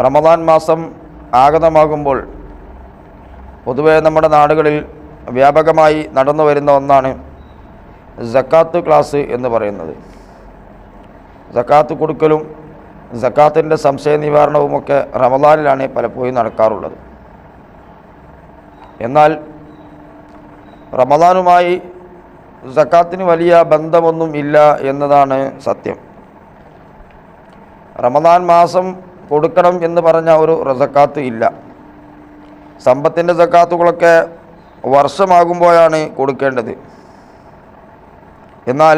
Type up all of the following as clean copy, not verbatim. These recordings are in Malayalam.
റമദാൻ മാസം ആഗതമാകുമ്പോൾ പൊതുവെ നമ്മുടെ നാടുകളിൽ വ്യാപകമായി നടന്നു വരുന്ന ഒന്നാണ് സക്കാത്ത് ക്ലാസ് എന്ന് പറയുന്നത്. സക്കാത്ത് കൊടുക്കലും സക്കാത്തിൻ്റെ സംശയ നിവാരണവുമൊക്കെ റമദാനിലാണ് പലപ്പോഴും നടക്കാറുള്ളത്. എന്നാൽ റമദാനുമായി സക്കാത്തിന് വലിയ ബന്ധമൊന്നും ഇല്ല എന്നതാണ് സത്യം. റമദാൻ മാസം കൊടുക്കണം എന്ന് പറഞ്ഞ ഒരു സക്കാത്ത് ഇല്ല. സമ്പത്തിൻ്റെ സക്കാത്തുകളൊക്കെ വർഷമാകുമ്പോഴാണ് കൊടുക്കേണ്ടത്. എന്നാൽ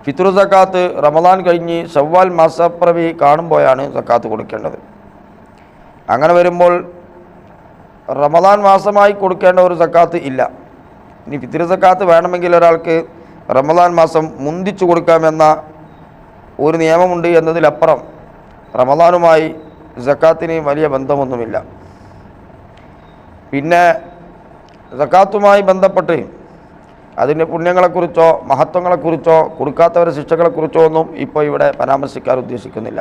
ഫിത്ർ സക്കാത്ത് റമദാൻ കഴിഞ്ഞ് ശവ്വാൽ മാസപ്പിറവി കാണുമ്പോഴാണ് സക്കാത്ത് കൊടുക്കേണ്ടത്. അങ്ങനെ വരുമ്പോൾ റമദാൻ മാസമായി കൊടുക്കേണ്ട ഒരു സക്കാത്ത് ഇല്ല. ഇനി ഫിത്ർ സക്കാത്ത് വേണമെങ്കിൽ ഒരാൾക്ക് റമദാൻ മാസം മുന്തിച്ചു കൊടുക്കാമെന്ന ഒരു നിയമമുണ്ട് എന്നതിലപ്പുറം റമദാനുമായി സക്കാത്തിന് വലിയ ബന്ധമൊന്നുമില്ല. പിന്നെ സക്കാത്തുമായി ബന്ധപ്പെട്ട് അതിൻ്റെ പുണ്യങ്ങളെക്കുറിച്ചോ മഹത്വങ്ങളെക്കുറിച്ചോ കൊടുക്കാത്തവരുടെ ശിക്ഷകളെക്കുറിച്ചോ ഒന്നും ഇപ്പോൾ ഇവിടെ പരാമർശിക്കാൻ ഉദ്ദേശിക്കുന്നില്ല.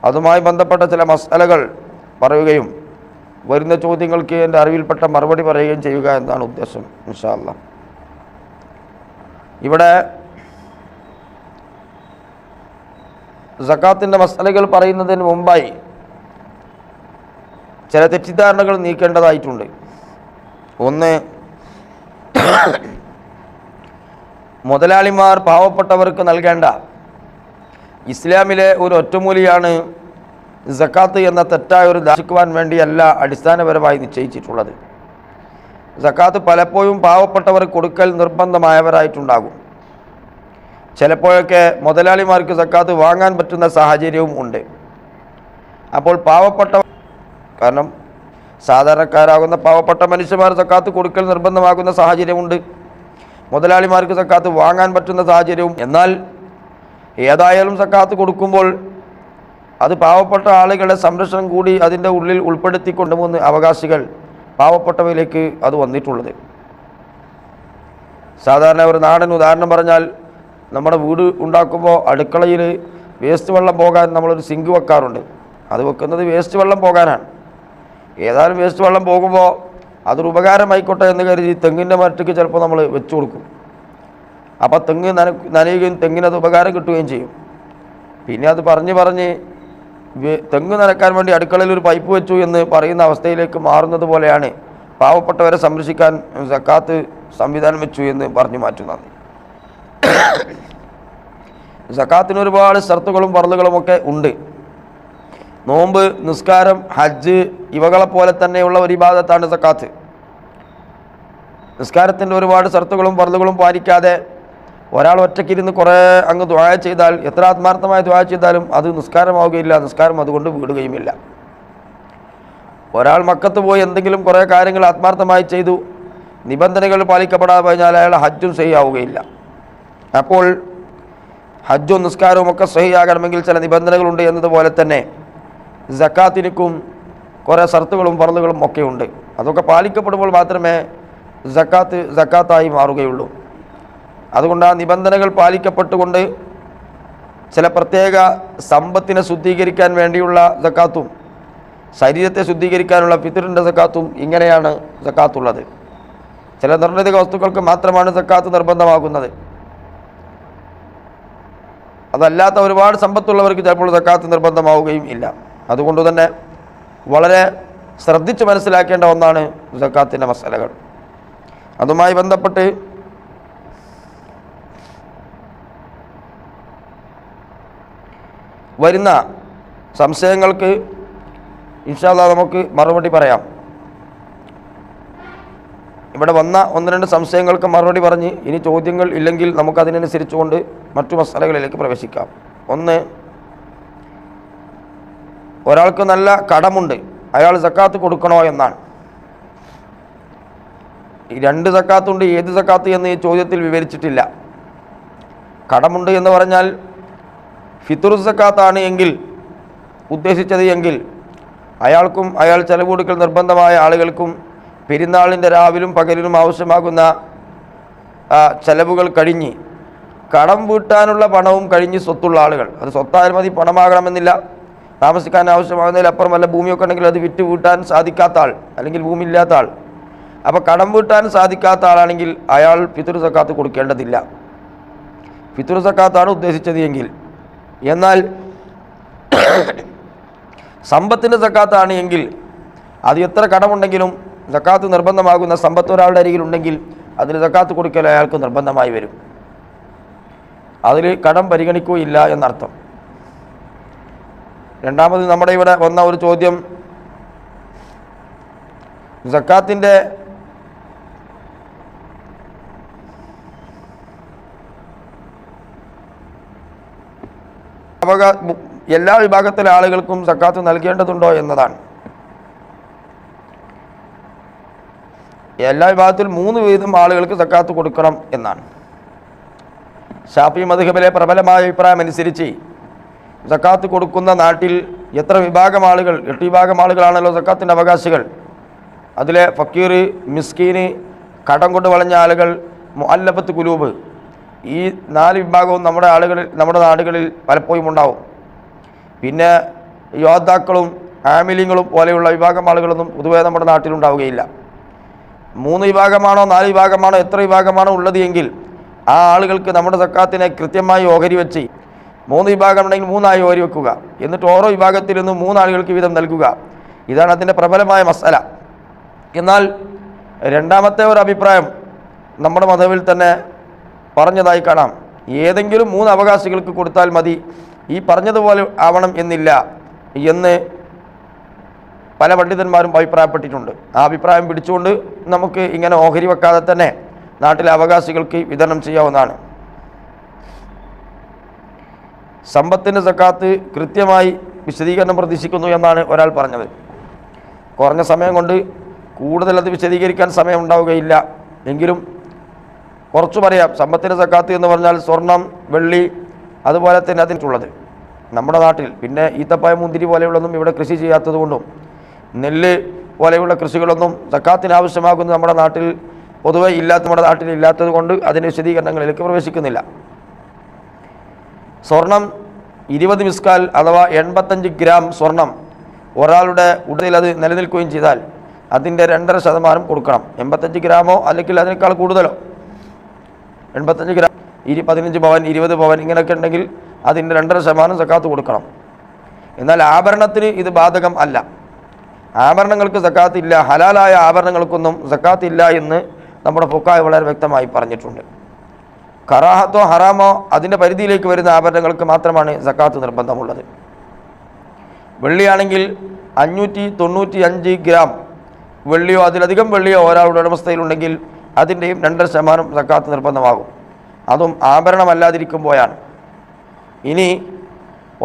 അതുമായി ബന്ധപ്പെട്ട ചില മസലകൾ പറയുകയും വരുന്ന ചോദ്യങ്ങൾക്ക് എൻ്റെ അറിവിൽപ്പെട്ട മറുപടി പറയുകയും ചെയ്യുക എന്നാണ് ഉദ്ദേശം. ഇൻഷാ അല്ലാഹ് ഇവിടെ സക്കാത്തിൻ്റെ മസലകൾ പറയുന്നതിന് മുമ്പായി ചില തെറ്റിദ്ധാരണകൾ നീക്കേണ്ടതായിട്ടുണ്ട്. ഒന്ന്, മുതലാളിമാർ പാവപ്പെട്ടവർക്ക് നൽകേണ്ട ഇസ്ലാമിലെ ഒരു ഒറ്റമൂലിയാണ് സക്കാത്ത് എന്ന തെറ്റായ ഒരു ദാശിക്കുവാൻ വേണ്ടിയല്ല അടിസ്ഥാനപരമായി നിശ്ചയിച്ചിട്ടുള്ളത്. സക്കാത്ത് പലപ്പോഴും പാവപ്പെട്ടവർ കൊടുക്കൽ നിർബന്ധമായവരായിട്ടുണ്ടാകും. ചിലപ്പോഴൊക്കെ മുതലാളിമാർക്ക് സക്കാത്ത് വാങ്ങാൻ പറ്റുന്ന സാഹചര്യവും ഉണ്ട്. അപ്പോൾ പാവപ്പെട്ടവർ, കാരണം സാധാരണക്കാരാകുന്ന പാവപ്പെട്ട മനുഷ്യന്മാർ സക്കാത്ത് കൊടുക്കൽ നിർബന്ധമാകുന്ന സാഹചര്യമുണ്ട്. മുതലാളിമാർക്ക് സക്കാത്ത് വാങ്ങാൻ പറ്റുന്ന സാഹചര്യവും. എന്നാൽ ഏതായാലും സക്കാത്ത് കൊടുക്കുമ്പോൾ അത് പാവപ്പെട്ട ആളുകളുടെ സംരക്ഷണം കൂടി അതിൻ്റെ ഉള്ളിൽ ഉൾപ്പെടുത്തിക്കൊണ്ട് മൂന്ന് അവകാശികൾ പാവപ്പെട്ടവയിലേക്ക് അത് വന്നിട്ടുള്ളത്. സാധാരണ ഒരു നാടൻ ഉദാഹരണം പറഞ്ഞാൽ, നമ്മുടെ വീട് ഉണ്ടാക്കുമ്പോൾ അടുക്കളയിൽ വേസ്റ്റ് വെള്ളം പോകാൻ നമ്മളൊരു സിങ്ക് വെക്കാറുണ്ട്. അത് വെക്കുന്നത് വേസ്റ്റ് വെള്ളം പോകാനാണ്. ഏതായാലും വേസ്റ്റ് വെള്ളം പോകുമ്പോൾ അതൊരു ഉപകാരമായിക്കോട്ടെ എന്ന് കരുതി തെങ്ങിൻ്റെ മരത്തേക്ക് ചിലപ്പോൾ നമ്മൾ വെച്ചു കൊടുക്കും. അപ്പോൾ തെങ്ങ് നനയുകയും തെങ്ങിനത് ഉപകാരം കിട്ടുകയും ചെയ്യും. പിന്നെ അത് പറഞ്ഞ് തെങ്ങ് നനക്കാൻ വേണ്ടി അടുക്കളയിൽ ഒരു പൈപ്പ് വെച്ചു എന്ന് പറയുന്ന അവസ്ഥയിലേക്ക് മാറുന്നത് പോലെയാണ് പാവപ്പെട്ടവരെ സംരക്ഷിക്കാൻ സക്കാത്ത് സംവിധാനം വെച്ചു എന്ന് പറഞ്ഞു മാറ്റുന്നത്. സക്കാത്തിന് ഒരുപാട് ഷർത്തുകളും ഫർളുകളുമൊക്കെ ഉണ്ട്. നോമ്പ്, നിസ്കാരം, ഹജ്ജ് ഇവകളെപ്പോലെ തന്നെയുള്ള ഒരു ഇബാദത്താണ് സക്കാത്ത്. നിസ്കാരത്തിൻ്റെ ഒരുപാട് ഷർത്തുകളും ഫർളുകളും പാലിക്കാതെ ഒരാൾ ഒറ്റയ്ക്കിരുന്ന് കുറേ അങ്ങ് ദുആ ചെയ്താൽ, എത്ര ആത്മാർത്ഥമായ ദുആ ചെയ്താലും അത് നിസ്കാരമാവുകയില്ല. നിസ്കാരം അതുകൊണ്ട് വീടുകയുമില്ല. ഒരാൾ മക്കത്ത് പോയി എന്തെങ്കിലും കുറേ കാര്യങ്ങൾ ആത്മാർത്ഥമായി ചെയ്തു, നിബന്ധനകൾ പാലിക്കപ്പെടാതെ കഴിഞ്ഞാൽ അയാൾ ഹജ്ജും സഹിയാവുകയില്ല. അപ്പോൾ ഹജ്ജും നിസ്കാരവും ഒക്കെ സഹിയാകണമെങ്കിൽ ചില നിബന്ധനകളുണ്ട് എന്നതുപോലെ തന്നെ സക്കാത്തിനും കുറേ ഷർത്തുകളും ഫർളുകളും ഒക്കെ ഉണ്ട്. അതൊക്കെ പാലിക്കപ്പെടുമ്പോൾ മാത്രമേ സക്കാത്തായി മാറുകയുള്ളൂ. അതുകൊണ്ട് ആ നിബന്ധനകൾ പാലിക്കപ്പെട്ടുകൊണ്ട് ചില പ്രത്യേക സമ്പത്തിനെ ശുദ്ധീകരിക്കാൻ വേണ്ടിയുള്ള സക്കാത്തും ശരീരത്തെ ശുദ്ധീകരിക്കാനുള്ള ഫിത്റിൻ്റെ സക്കാത്തും ഇങ്ങനെയാണ് സക്കാത്തുള്ളത്. ചില നിർണീത വസ്തുക്കൾക്ക് മാത്രമാണ് സക്കാത്ത് നിർബന്ധമാകുന്നത്. അതല്ലാത്ത ഒരുപാട് സമ്പത്തുള്ളവർക്ക് ചിലപ്പോൾ സക്കാത്ത് നിർബന്ധമാവുകയും ഇല്ല. അതുകൊണ്ട് തന്നെ വളരെ ശ്രദ്ധിച്ച് മനസ്സിലാക്കേണ്ട ഒന്നാണ് സക്കാത്തിൻ്റെ മസലകൾ. അതുമായി ബന്ധപ്പെട്ട് വരുന്ന സംശയങ്ങൾക്ക് ഇൻഷാ അല്ലാഹ് നമുക്ക് മറുപടി പറയാം. ഇവിടെ വന്ന ഒന്ന് രണ്ട് സംശയങ്ങൾക്ക് മറുപടി പറഞ്ഞ് ഇനി ചോദ്യങ്ങൾ ഇല്ലെങ്കിൽ നമുക്കതിനനുസരിച്ചുകൊണ്ട് മറ്റു മസലകളിലേക്ക് പ്രവേശിക്കാം. ഒന്ന്, ഒരാൾക്ക് നല്ല കടമുണ്ട്, അയാൾ സക്കാത്ത് കൊടുക്കണോ എന്നാണ്. ഈ രണ്ട് സക്കാത്തുണ്ട്, ഏത് സക്കാത്ത് എന്ന് ഈ ചോദ്യത്തിൽ വിവരിച്ചിട്ടില്ല. കടമുണ്ട് എന്ന് പറഞ്ഞാൽ ഫിത്ർ സക്കാത്താണ് എങ്കിൽ ഉദ്ദേശിച്ചത് എങ്കിൽ അയാൾക്കും അയാൾ ചെലവ് കൊടുക്കൽ നിർബന്ധമായ ആളുകൾക്കും പെരുന്നാളിൻ്റെ രാവിലും പകലിലും ആവശ്യമാകുന്ന ചെലവുകൾ കഴിഞ്ഞ് കടം വീട്ടാനുള്ള പണവും കഴിഞ്ഞ് സ്വത്തുള്ള ആളുകൾ, അത് സ്വത്തായാലും മതി, പണമാകണമെന്നില്ല, താമസിക്കാൻ ആവശ്യമാകുന്നതിലപ്പുറം വല്ല ഭൂമിയൊക്കെ ഉണ്ടെങ്കിൽ അത് വിറ്റ് വീട്ടാൻ സാധിക്കാത്ത ആൾ, അല്ലെങ്കിൽ ഭൂമി ഇല്ലാത്ത ആൾ. അപ്പോൾ കടം വീട്ടാൻ സാധിക്കാത്ത ആളാണെങ്കിൽ അയാൾ ഫിത്ർ സക്കാത്ത് കൊടുക്കേണ്ടതില്ല. ഫിത്ർ സക്കാത്താണ് ഉദ്ദേശിച്ചത് എങ്കിൽ. എന്നാൽ സമ്പത്തിൻ്റെ സക്കാത്താണ് എങ്കിൽ അത് എത്ര കടമുണ്ടെങ്കിലും സക്കാത്ത് നിർബന്ധമാകുന്ന സമ്പത്ത് ഒരാളുടെ അരികിലുണ്ടെങ്കിൽ അതിന് സക്കാത്ത് കൊടുക്കൽ അയാൾക്ക് നിർബന്ധമായി വരും. അതിൽ കടം പരിഗണിക്കുകയില്ല എന്നർത്ഥം. രണ്ടാമത് നമ്മുടെ ഇവിടെ വന്ന ഒരു ചോദ്യം, സക്കാത്തിൻ്റെ എല്ലാ വിഭാഗത്തിലെ ആളുകൾക്കും സക്കാത്ത് നൽകേണ്ടതുണ്ടോ എന്നതാണ്. എല്ലാ വിഭാഗത്തിലും 3 വീതം ആളുകൾക്ക് സക്കാത്ത് കൊടുക്കണം എന്നാണ്. ഷാഫി മദ്ഹബിലെ പ്രബലമായ അഭിപ്രായം അനുസരിച്ച് സക്കാത്ത് കൊടുക്കുന്ന നാട്ടിൽ എത്ര വിഭാഗം ആളുകൾ, 8 വിഭാഗം ആളുകളാണല്ലോ സക്കാത്തിൻ്റെ അവകാശികൾ. അതിലെ ഫക്കീർ, മിസ്കീന്, കടം കൊണ്ട് വളഞ്ഞ ആളുകൾ, മുഅല്ലഫത്ത് ഖുലൂബ്, ഈ 4 വിഭാഗവും നമ്മുടെ നാടുകളിൽ പലപ്പോഴും ഉണ്ടാവും. പിന്നെ യോദ്ധാക്കളും ആമിലിങ്ങളും പോലെയുള്ള വിഭാഗം ആളുകളൊന്നും പൊതുവേ നമ്മുടെ നാട്ടിലുണ്ടാവുകയില്ല. 3 വിഭാഗമാണോ 4 വിഭാഗമാണോ എത്ര വിഭാഗമാണോ ഉള്ളത് എങ്കിൽ ആ ആളുകൾക്ക് നമ്മുടെ സക്കാത്തിനെ കൃത്യമായി ഓഹരി വെച്ച് 3 വിഭാഗം ഉണ്ടെങ്കിൽ 3 ആയി ഓഹരി വെക്കുക. എന്നിട്ട് ഓരോ വിഭാഗത്തിൽ നിന്നും 3 ആളുകൾക്ക് വീതം നൽകുക. ഇതാണ് അതിൻ്റെ പ്രബലമായ മസല. എന്നാൽ രണ്ടാമത്തെ ഒരു അഭിപ്രായം നമ്മുടെ മതവിൽ തന്നെ പറഞ്ഞതായി കാണാം. ഏതെങ്കിലും 3 അവകാശികൾക്ക് കൊടുത്താൽ മതി, ഈ പറഞ്ഞതുപോലെ ആവണം എന്നില്ല എന്ന് പല പണ്ഡിതന്മാരും അഭിപ്രായപ്പെട്ടിട്ടുണ്ട്. ആ അഭിപ്രായം പിടിച്ചുകൊണ്ട് നമുക്ക് ഇങ്ങനെ ഓഹരി വെക്കാതെ തന്നെ നാട്ടിലെ അവകാശികൾക്ക് വിതരണം ചെയ്യാവുന്നതാണ്. സമ്പത്തിൻ്റെ സക്കാത്ത് കൃത്യമായി വിശദീകരണം പ്രതീക്ഷിക്കുന്നു എന്നാണ് ഒരാൾ പറഞ്ഞത്. കുറഞ്ഞ സമയം കൊണ്ട് കൂടുതൽ അത് വിശദീകരിക്കാൻ സമയം ഉണ്ടാവുകയില്ല. എങ്കിലും കുറച്ച് പറയാം. സമ്പത്തിൻ്റെ സക്കാത്ത് എന്ന് പറഞ്ഞാൽ സ്വർണം, വെള്ളി, അതുപോലെ തന്നെ അതിനുള്ളത് നമ്മുടെ നാട്ടിൽ. പിന്നെ ഈത്തപ്പായ, മുന്തിരി പോലെയുള്ളതൊന്നും ഇവിടെ കൃഷി ചെയ്യാത്തത് കൊണ്ടും നെല്ല് പോലെയുള്ള കൃഷികളൊന്നും സക്കാത്തിന് ആവശ്യമാകുന്നത് നമ്മുടെ നാട്ടിൽ പൊതുവെ നമ്മുടെ നാട്ടിൽ ഇല്ലാത്തത് കൊണ്ട് അതിൻ്റെ വിശദീകരണങ്ങളിലേക്ക് പ്രവേശിക്കുന്നില്ല. സ്വർണം 20 മിസ്കാൽ അഥവാ 85 ഗ്രാം സ്വർണം ഒരാളുടെ ഉടലിൽ അത് നിലനിൽക്കുകയും ചെയ്താൽ അതിൻ്റെ 2.5% കൊടുക്കണം. 85 ഗ്രാമോ അല്ലെങ്കിൽ അതിനേക്കാൾ കൂടുതലോ, 85 ഗ്രാം 15 പവൻ 20 പവൻ ഇങ്ങനെയൊക്കെ ഉണ്ടെങ്കിൽ അതിൻ്റെ 2.5% സക്കാത്ത് കൊടുക്കണം. എന്നാൽ ആഭരണത്തിന് ഇത് ബാധകം അല്ല. ആഭരണങ്ങൾക്ക് സക്കാത്ത് ഇല്ല. ഹലാലായ ആഭരണങ്ങൾക്കൊന്നും സക്കാത്ത് ഇല്ല എന്ന് നമ്മുടെ ഫുഖാഹ വളരെ വ്യക്തമായി പറഞ്ഞിട്ടുണ്ട്. കറാഹത്തോ ഹറാമോ അതിൻ്റെ പരിധിയിലേക്ക് വരുന്ന ആഭരണങ്ങൾക്ക് മാത്രമാണ് സക്കാത്ത് നിർബന്ധമുള്ളത്. വെള്ളിയാണെങ്കിൽ 595 ഗ്രാം വെള്ളിയോ അതിലധികം വെള്ളിയോ ഒരാളുടെ ഉടമസ്ഥയിലുണ്ടെങ്കിൽ അതിൻ്റെയും 2.5% സക്കാത്ത് നിർബന്ധമാകും. അതും ആഭരണമല്ലാതിരിക്കുമ്പോഴാണ്. ഇനി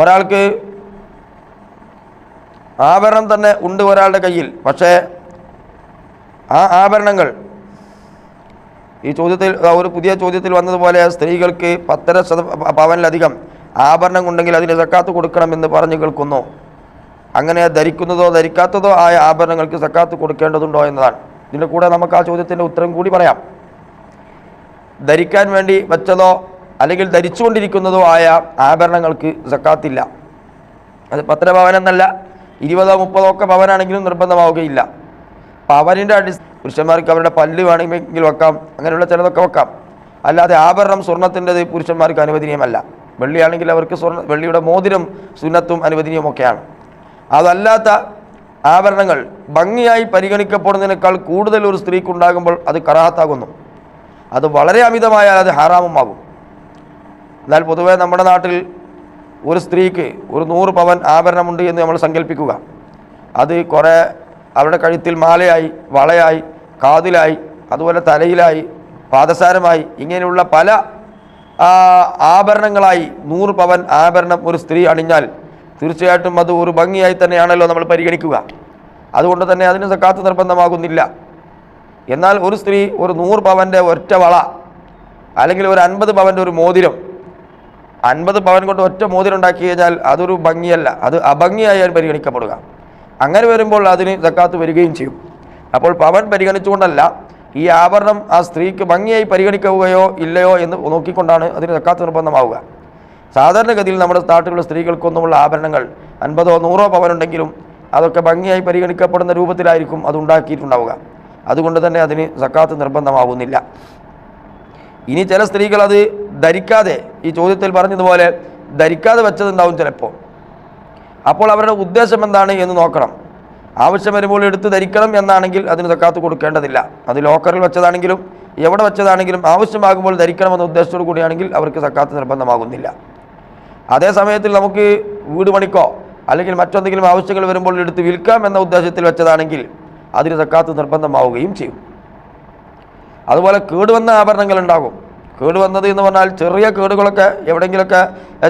ഒരാൾക്ക് ആഭരണം തന്നെ ഉണ്ട് ഒരാളുടെ കയ്യിൽ, പക്ഷേ ആ ആഭരണങ്ങൾ ഈ ചോദ്യത്തിൽ ഒരു പുതിയ ചോദ്യത്തിൽ വന്നതുപോലെ സ്ത്രീകൾക്ക് 10.5 പവനിലധികം ആഭരണം ഉണ്ടെങ്കിൽ അതിന് സക്കാത്ത് കൊടുക്കണമെന്ന് പറഞ്ഞു കേൾക്കുന്നു. അങ്ങനെ ധരിക്കുന്നതോ ധരിക്കാത്തതോ ആയ ആഭരണങ്ങൾക്ക് സക്കാത്ത് കൊടുക്കേണ്ടതുണ്ടോ എന്നതാണ്. ഇതിൻ്റെ കൂടെ നമുക്ക് ആ ചോദ്യത്തിൻ്റെ ഉത്തരം കൂടി പറയാം. ധരിക്കാൻ വേണ്ടി വെച്ചതോ അല്ലെങ്കിൽ ധരിച്ചുകൊണ്ടിരിക്കുന്നതോ ആയ ആഭരണങ്ങൾക്ക് സക്കാത്തില്ല. അത് 10 പവനെന്നല്ല, 20 30 ഒക്കെ പവനാണെങ്കിലും നിർബന്ധമാവുകയില്ല. പവനിൻ്റെ പുരുഷന്മാർക്ക് അവരുടെ പല്ല് വേണമെങ്കിൽ വെക്കാം, അങ്ങനെയുള്ള ചിലതൊക്കെ വെക്കാം. അല്ലാതെ ആഭരണം സ്വർണത്തിൻ്റെത് പുരുഷന്മാർക്ക് അനുവദനീയമല്ല. വെള്ളിയാണെങ്കിൽ അവർക്ക് വെള്ളിയുടെ മോതിരം സുന്നത്തും അനുവദനീയമൊക്കെയാണ്. അതല്ലാത്ത ആഭരണങ്ങൾ ഭംഗിയായി പരിഗണിക്കപ്പെടുന്നതിനേക്കാൾ കൂടുതൽ ഒരു സ്ത്രീക്കുണ്ടാകുമ്പോൾ അത് കറാഹത്താകുന്നു. അത് വളരെ അമിതമായാൽ അത് ഹറാമുമാകും. എന്നാൽ പൊതുവേ നമ്മുടെ നാട്ടിൽ ഒരു സ്ത്രീക്ക് ഒരു 100 പവൻ ആഭരണമുണ്ട് എന്ന് നമ്മൾ സങ്കല്പിക്കുക. അത് കുറേ അവരുടെ കഴുത്തിൽ മാലയായി, വളയായി, കാതിലായി, അതുപോലെ തലയിലായി, പാദസാരമായി, ഇങ്ങനെയുള്ള പല ആഭരണങ്ങളായി 100 പവൻ ആഭരണം ഒരു സ്ത്രീ അണിഞ്ഞാൽ തീർച്ചയായിട്ടും അത് ഒരു ഭംഗിയായി തന്നെയാണല്ലോ നമ്മൾ പരിഗണിക്കുക. അതുകൊണ്ട് തന്നെ അതിന് സക്കാത്ത് നിർബന്ധമാകുന്നില്ല. എന്നാൽ ഒരു സ്ത്രീ ഒരു 100 പവൻ്റെ ഒറ്റ വള അല്ലെങ്കിൽ ഒരു 50 പവൻ്റെ ഒരു മോതിരം, 50 പവൻ കൊണ്ട് ഒറ്റ മോതിരം ഉണ്ടാക്കി കഴിഞ്ഞാൽ അതൊരു ഭംഗിയല്ല, അത് അഭംഗിയായി പരിഗണിക്കപ്പെടുക. അങ്ങനെ വരുമ്പോൾ അതിന് സക്കാത്ത് വരികയും ചെയ്യും. അപ്പോൾ പവൻ പരിഗണിച്ചുകൊണ്ടല്ല, ഈ ആഭരണം ആ സ്ത്രീക്ക് ഭംഗിയായി പരിഗണിക്കുകയോ ഇല്ലയോ എന്ന് നോക്കിക്കൊണ്ടാണ് അതിന് സക്കാത്ത് നിർബന്ധമാവുക. സാധാരണഗതിയിൽ നമ്മുടെ നാട്ടിലുള്ള സ്ത്രീകൾക്കൊന്നുമുള്ള ആഭരണങ്ങൾ 50 or 100 പവനുണ്ടെങ്കിലും അതൊക്കെ ഭംഗിയായി പരിഗണിക്കപ്പെടുന്ന രൂപത്തിലായിരിക്കും അതുണ്ടാക്കിയിട്ടുണ്ടാവുക. അതുകൊണ്ട് തന്നെ അതിന് സക്കാത്ത് നിർബന്ധമാവുന്നില്ല. ഇനി ചില സ്ത്രീകൾ അത് ധരിക്കാതെ, ഈ ചോദ്യത്തിൽ പറഞ്ഞതുപോലെ ധരിക്കാതെ വെച്ചതുണ്ടാവും ചിലപ്പോൾ. അപ്പോൾ അവരുടെ ഉദ്ദേശം എന്താണ് എന്ന് നോക്കണം. ആവശ്യം വരുമ്പോൾ എടുത്ത് ധരിക്കണം എന്നാണെങ്കിൽ അതിന് സക്കാത്ത് കൊടുക്കേണ്ടതില്ല. അത് ലോക്കറിൽ വെച്ചതാണെങ്കിലും എവിടെ വെച്ചതാണെങ്കിലും ആവശ്യമാകുമ്പോൾ ധരിക്കണമെന്ന ഉദ്ദേശത്തോടു കൂടിയാണെങ്കിൽ അവർക്ക് സക്കാത്ത് നിർബന്ധമാകുന്നില്ല. അതേ സമയത്തിൽ നമുക്ക് വീട് പണിക്കോ അല്ലെങ്കിൽ മറ്റെന്തെങ്കിലും ആവശ്യങ്ങൾ വരുമ്പോൾ എടുത്ത് വിൽക്കാം എന്ന ഉദ്ദേശത്തിൽ വെച്ചതാണെങ്കിൽ അതിന് സക്കാത്ത് നിർബന്ധമാവുകയും ചെയ്യും. അതുപോലെ കേടുവന്ന ആഭരണങ്ങൾ ഉണ്ടാകും. കേടുവന്നത് എന്ന് പറഞ്ഞാൽ ചെറിയ കേടുകളൊക്കെ എവിടെയെങ്കിലുമൊക്കെ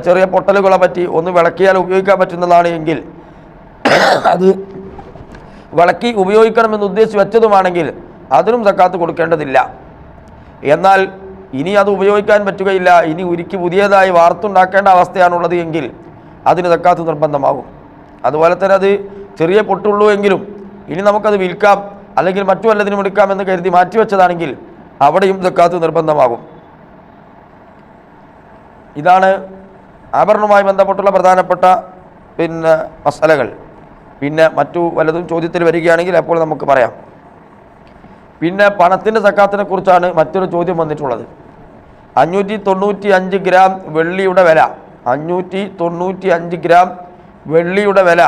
ചെറിയ പൊട്ടലുകളെ പറ്റി ഒന്ന് വിളക്കിയാൽ ഉപയോഗിക്കാൻ പറ്റുന്നതാണ് എങ്കിൽ അത് വിളക്കി ഉപയോഗിക്കണമെന്ന് ഉദ്ദേശിച്ച് വെച്ചതുമാണെങ്കിൽ അതിനും സക്കാത്ത് കൊടുക്കേണ്ടതില്ല. എന്നാൽ ഇനി അത് ഉപയോഗിക്കാൻ പറ്റുകയില്ല, ഇനി ഉരുക്കി പുതിയതായി വാർത്തുണ്ടാക്കേണ്ട അവസ്ഥയാണുള്ളത് എങ്കിൽ അതിന് സക്കാത്ത് നിർബന്ധമാകും. അതുപോലെ തന്നെ അത് ചെറിയ പൊട്ടുള്ളൂ എങ്കിലും ഇനി നമുക്കത് വിൽക്കാം അല്ലെങ്കിൽ മറ്റു വല്ലതിനും എടുക്കാം എന്ന് കരുതി മാറ്റിവെച്ചതാണെങ്കിൽ അവിടെയും സക്കാത്ത് നിർബന്ധമാകും. ഇതാണ് ആഭരണവുമായി ബന്ധപ്പെട്ടുള്ള പ്രധാനപ്പെട്ട മസലകൾ. പിന്നെ മറ്റു വല്ലതും ചോദ്യത്തിൽ വരികയാണെങ്കിൽ അപ്പോൾ നമുക്ക് പറയാം. പിന്നെ പണത്തിൻ്റെ സക്കാത്തിനെ കുറിച്ചാണ് മറ്റൊരു ചോദ്യം വന്നിട്ടുള്ളത്. 595 ഗ്രാം വെള്ളിയുടെ വില, 595 ഗ്രാം വെള്ളിയുടെ വില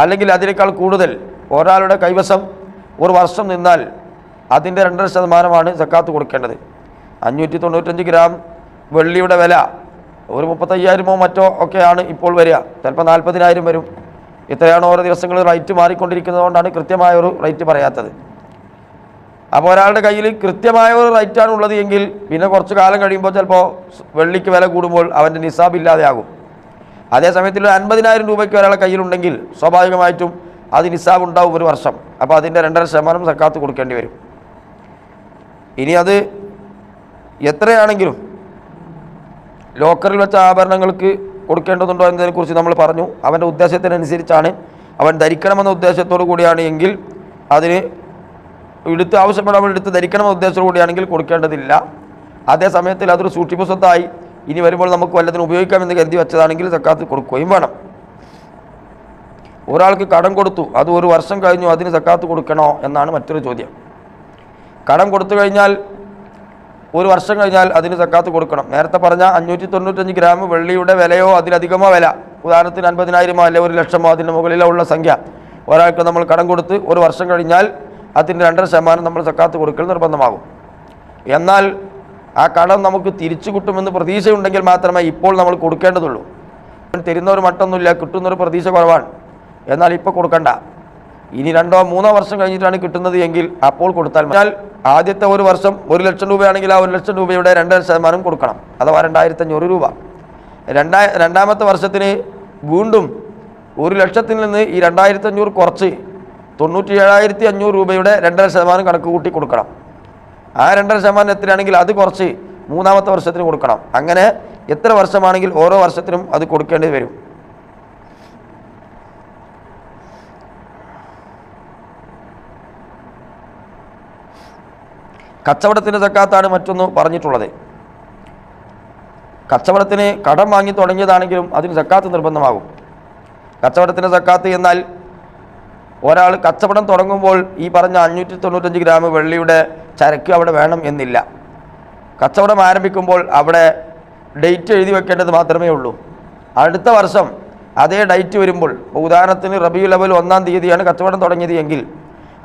അല്ലെങ്കിൽ അതിനേക്കാൾ കൂടുതൽ ഒരാളുടെ കൈവശം ഒരു വർഷം നിന്നാൽ അതിൻ്റെ 2.5% സക്കാത്ത് കൊടുക്കേണ്ടത്. 595 ഗ്രാം വെള്ളിയുടെ വില ഒരു 35,000 മറ്റോ ഒക്കെയാണ് ഇപ്പോൾ വരിക. ചിലപ്പോൾ 40,000 വരും. ഇത്രയാണ് ഓരോ ദിവസങ്ങളിൽ റേറ്റ് മാറിക്കൊണ്ടിരിക്കുന്നതുകൊണ്ടാണ് കൃത്യമായ ഒരു റേറ്റ് പറയാത്തത്. അപ്പോൾ ഒരാളുടെ കയ്യിൽ കൃത്യമായ ഒരു റേറ്റാണ് ഉള്ളത് എങ്കിൽ പിന്നെ കുറച്ച് കാലം കഴിയുമ്പോൾ ചിലപ്പോൾ വെള്ളിക്ക് വില കൂടുമ്പോൾ അവൻ്റെ നിസാബ് ഇല്ലാതെയാകും. അതേസമയത്തിൽ 50,000 രൂപയ്ക്ക് ഒരാളുടെ കയ്യിലുണ്ടെങ്കിൽ സ്വാഭാവികമായിട്ടും അത് നിസാബ് ഉണ്ടാവും ഒരു വർഷം. അപ്പോൾ അതിൻ്റെ 2.5% സക്കാത്ത് കൊടുക്കേണ്ടി വരും. ഇനി അത് എത്രയാണെങ്കിലും ലോക്കറിൽ വെച്ച ആഭരണങ്ങൾക്ക് കൊടുക്കേണ്ടതുണ്ടോ എന്നതിനെക്കുറിച്ച് നമ്മൾ പറഞ്ഞു. അവൻ്റെ ഉദ്ദേശത്തിനനുസരിച്ചാണ്, അവൻ ധരിക്കണമെന്ന ഉദ്ദേശത്തോടു കൂടിയാണ് എങ്കിൽ അതിന് ആവശ്യപ്പെടുമ്പോൾ എടുത്ത് ധരിക്കണമെന്ന ഉദ്ദേശത്തോടു കൂടിയാണെങ്കിൽ കൊടുക്കേണ്ടതില്ല. അതേ സമയത്തിൽ അതൊരു സൂക്ഷിപ്പ് സ്വത്തായി ഇനി വരുമ്പോൾ നമുക്ക് വല്ലതിനും ഉപയോഗിക്കാമെന്ന് കരുതി വെച്ചതാണെങ്കിൽ സക്കാത്ത് കൊടുക്കുകയും വേണം. ഒരാൾക്ക് കടം കൊടുത്തു, അത് ഒരു വർഷം കഴിഞ്ഞു, അതിന് സക്കാത്ത് കൊടുക്കണോ എന്നാണ് മറ്റൊരു ചോദ്യം. കടം കൊടുത്തു കഴിഞ്ഞാൽ ഒരു വർഷം കഴിഞ്ഞാൽ അതിന് സക്കാത്ത് കൊടുക്കണം. നേരത്തെ പറഞ്ഞ 595 ഗ്രാം വെള്ളിയുടെ വിലയോ അതിലധികമോ വില, ഉദാഹരണത്തിന് 50,000 അല്ലെ 1,00,000 അതിൻ്റെ മുകളിലോ ഉള്ള സംഖ്യ ഒരാൾക്ക് നമ്മൾ കടം കൊടുത്ത് ഒരു വർഷം കഴിഞ്ഞാൽ അതിൻ്റെ 2.5% നമ്മൾ സക്കാത്ത് കൊടുക്കൽ നിർബന്ധമാകും. എന്നാൽ ആ കടം നമുക്ക് തിരിച്ചു കിട്ടുമെന്ന് പ്രതീക്ഷയുണ്ടെങ്കിൽ മാത്രമേ ഇപ്പോൾ നമ്മൾ കൊടുക്കേണ്ടതുള്ളൂ. തരുന്നൊരു മട്ടൊന്നുമില്ല, കിട്ടുന്നൊരു പ്രതീക്ഷ കുറവാണ്, എന്നാൽ ഇപ്പോൾ കൊടുക്കണ്ട. ഇനി 2 or 3 വർഷം കഴിഞ്ഞിട്ടാണ് കിട്ടുന്നത് എങ്കിൽ അപ്പോൾ കൊടുത്താൽ. എന്നാൽ ആദ്യത്തെ ഒരു വർഷം 1,00,000 രൂപയാണെങ്കിൽ ആ 1,00,000 രൂപയുടെ 2.5% കൊടുക്കണം, അഥവാ 2,500 രൂപ. രണ്ടാമത്തെ വർഷത്തിന് വീണ്ടും 1,00,000 നിന്ന് ഈ 2,500 കുറച്ച് 97,500 രൂപയുടെ 2.5% കണക്ക് കൂട്ടി കൊടുക്കണം. ആ 2.5% എത്രയാണെങ്കിൽ അത് കുറച്ച് മൂന്നാമത്തെ വർഷത്തിന് കൊടുക്കണം. അങ്ങനെ എത്ര വർഷമാണെങ്കിൽ ഓരോ വർഷത്തിനും അത് കൊടുക്കേണ്ടി വരും. കച്ചവടത്തിൻ്റെ സക്കാത്താണ് മറ്റൊന്ന് പറഞ്ഞിട്ടുള്ളത്. കച്ചവടത്തിന് കടം വാങ്ങി തുടങ്ങിയതാണെങ്കിലും അതിന് സക്കാത്ത് നിർബന്ധമാകും. കച്ചവടത്തിൻ്റെ സക്കാത്ത് എന്നാൽ ഒരാൾ കച്ചവടം തുടങ്ങുമ്പോൾ ഈ പറഞ്ഞ 595 ഗ്രാം വെള്ളിയുടെ ചരക്ക് അവിടെ വേണം എന്നില്ല. കച്ചവടം ആരംഭിക്കുമ്പോൾ അവിടെ ഡേറ്റ് എഴുതി വെക്കേണ്ടത് മാത്രമേ ഉള്ളൂ. അടുത്ത വർഷം അതേ ഡേറ്റ് വരുമ്പോൾ, ഉദാഹരണത്തിന് റബീഉൽ അവ്വൽ 1-ാം തീയതിയാണ് കച്ചവടം തുടങ്ങിയത് എങ്കിൽ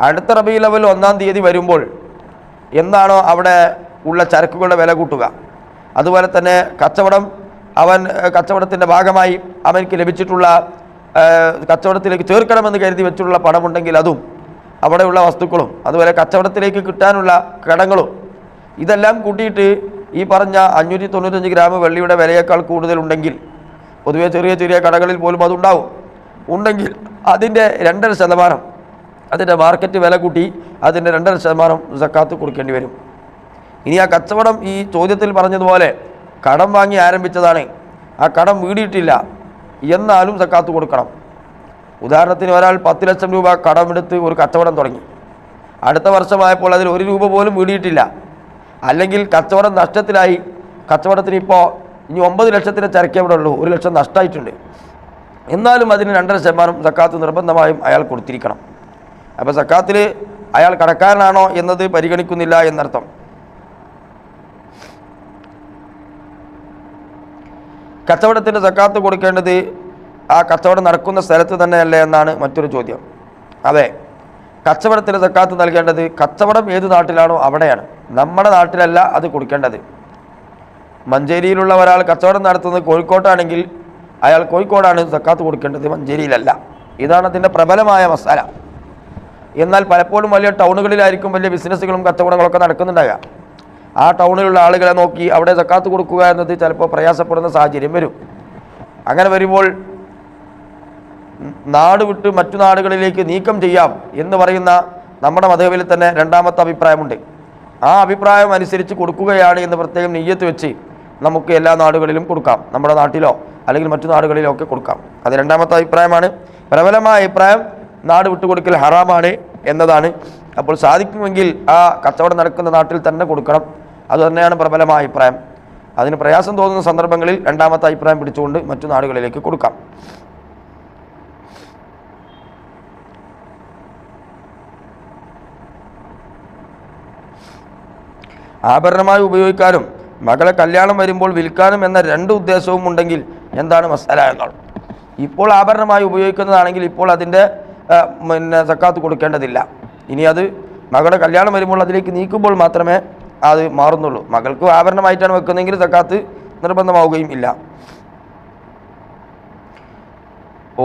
അടുത്ത റബീഉൽ അവ്വൽ 1-ാം തീയതി വരുമ്പോൾ എന്താണോ അവിടെ ഉള്ള ചരക്കുകളുടെ വില കൂട്ടുക. അതുപോലെ തന്നെ കച്ചവടത്തിൻ്റെ ഭാഗമായി അവനക്ക് ലഭിച്ചിട്ടുള്ള കച്ചവടത്തിലേക്ക് ചേർക്കണമെന്ന് കരുതി വെച്ചിട്ടുള്ള പണമുണ്ടെങ്കിൽ അതും, അവിടെയുള്ള വസ്തുക്കളും, അതുപോലെ കച്ചവടത്തിലേക്ക് കിട്ടാനുള്ള കടങ്ങളും, ഇതെല്ലാം കൂട്ടിയിട്ട് ഈ പറഞ്ഞ 595 ഗ്രാം വെള്ളിയുടെ വിലയേക്കാൾ കൂടുതലുണ്ടെങ്കിൽ, പൊതുവെ ചെറിയ ചെറിയ കടകളിൽ പോലും അതുണ്ടാവും, ഉണ്ടെങ്കിൽ അതിൻ്റെ 2.5%, അതിൻ്റെ മാർക്കറ്റ് വില കൂട്ടി അതിൻ്റെ 2.5% സക്കാത്ത് കൊടുക്കേണ്ടി വരും. ഇനി ആ കച്ചവടം ഈ ചോദ്യത്തിൽ പറഞ്ഞതുപോലെ കടം വാങ്ങി ആരംഭിച്ചതാണ്, ആ കടം വീടിയിട്ടില്ല എന്നാലും സക്കാത്ത് കൊടുക്കണം. ഉദാഹരണത്തിന് ഒരാൾ 10 ലക്ഷം രൂപ കടമെടുത്ത് ഒരു കച്ചവടം തുടങ്ങി. അടുത്ത വർഷമായപ്പോൾ അതിൽ 1 രൂപ പോലും വീടിയിട്ടില്ല, അല്ലെങ്കിൽ കച്ചവടം നഷ്ടത്തിലായി, കച്ചവടത്തിന് ഇപ്പോൾ ഇനി 9 ലക്ഷത്തിൻ്റെ ചരക്കേ ഇവിടെ ഉള്ളൂ, 1 ലക്ഷം നഷ്ടമായിട്ടുണ്ട്, എന്നാലും അതിന് 2.5% സക്കാത്ത് നിർബന്ധമായും അയാൾ കൊടുത്തിരിക്കണം. അപ്പോൾ സക്കാത്തിൽ അയാൾ കടക്കാരനാണോ എന്നത് പരിഗണിക്കുന്നില്ല എന്നർത്ഥം. കച്ചവടത്തിൻ്റെ സക്കാത്ത് കൊടുക്കേണ്ടത് ആ കച്ചവടം നടക്കുന്ന സ്ഥലത്ത് തന്നെയല്ലേ എന്നാണ് മറ്റൊരു ചോദ്യം. അതെ, കച്ചവടത്തിന് സക്കാത്ത് നൽകേണ്ടത് കച്ചവടം ഏത് നാട്ടിലാണോ അവിടെയാണ്, നമ്മുടെ നാട്ടിലല്ല അത് കൊടുക്കേണ്ടത്. മഞ്ചേരിയിലുള്ള ഒരാൾ കച്ചവടം നടത്തുന്നത് കോഴിക്കോട്ടാണെങ്കിൽ അയാൾ കോഴിക്കോടാണ് സക്കാത്ത് കൊടുക്കേണ്ടത്, മഞ്ചേരിയിലല്ല. ഇതാണ് അതിൻ്റെ പ്രബലമായ മസാല. എന്നാൽ പലപ്പോഴും വലിയ ടൗണുകളിലായിരിക്കും വലിയ ബിസിനസ്സുകളും കച്ചവടങ്ങളൊക്കെ നടക്കുന്നുണ്ടാകുക. ആ ടൗണിലുള്ള ആളുകളെ നോക്കി അവിടെ സക്കാത്ത് കൊടുക്കുക എന്നത് ചിലപ്പോൾ പ്രയാസപ്പെടുന്ന സാഹചര്യം വരും. അങ്ങനെ വരുമ്പോൾ നാട് വിട്ട് മറ്റു നാടുകളിലേക്ക് നീക്കം ചെയ്യാം എന്ന് പറയുന്ന നമ്മുടെ മതവിൽ തന്നെ രണ്ടാമത്തെ അഭിപ്രായമുണ്ട്. ആ അഭിപ്രായം അനുസരിച്ച് കൊടുക്കുകയാണ് എന്ന് പ്രത്യേകം നിയ്യത്ത് വെച്ച് നമുക്ക് എല്ലാ നാടുകളിലും കൊടുക്കാം, നമ്മുടെ നാട്ടിലോ അല്ലെങ്കിൽ മറ്റു നാടുകളിലോ ഒക്കെ കൊടുക്കാം. അത് രണ്ടാമത്തെ അഭിപ്രായമാണ്. പ്രബലമായ അഭിപ്രായം നാട് വിട്ടുകൊടുക്കൽ ഹറാമാണ് എന്നതാണ്. അപ്പോൾ സാധിക്കുമെങ്കിൽ ആ കച്ചവടം നടക്കുന്ന നാട്ടിൽ തന്നെ കൊടുക്കണം, അതുതന്നെയാണ് പ്രബലമായ അഭിപ്രായം. അതിന് പ്രയാസം തോന്നുന്ന സന്ദർഭങ്ങളിൽ രണ്ടാമത്തെ അഭിപ്രായം പിടിച്ചുകൊണ്ട് മറ്റു നാടുകളിലേക്ക് കൊടുക്കാം. ആഭരണമായി ഉപയോഗിക്കാനും മകളെ കല്യാണം വരുമ്പോൾ വിൽക്കാനും എന്ന 2 ഉദ്ദേശവും ഉണ്ടെങ്കിൽ എന്താണ് മസാല എന്നാണ്. ഇപ്പോൾ ആഭരണമായി ഉപയോഗിക്കുന്നതാണെങ്കിൽ ഇപ്പോൾ അതിൻ്റെ സക്കാത്ത് കൊടുക്കേണ്ടതില്ല. ഇനി അത് മകളുടെ കല്യാണം വരുമ്പോൾ അതിലേക്ക് നീക്കുമ്പോൾ മാത്രമേ അത് മാറുന്നുള്ളൂ. മകൾക്ക് ആഭരണമായിട്ടാണ് വെക്കുന്നതെങ്കിൽ സക്കാത്ത് നിർബന്ധമാവുകയും ഇല്ല.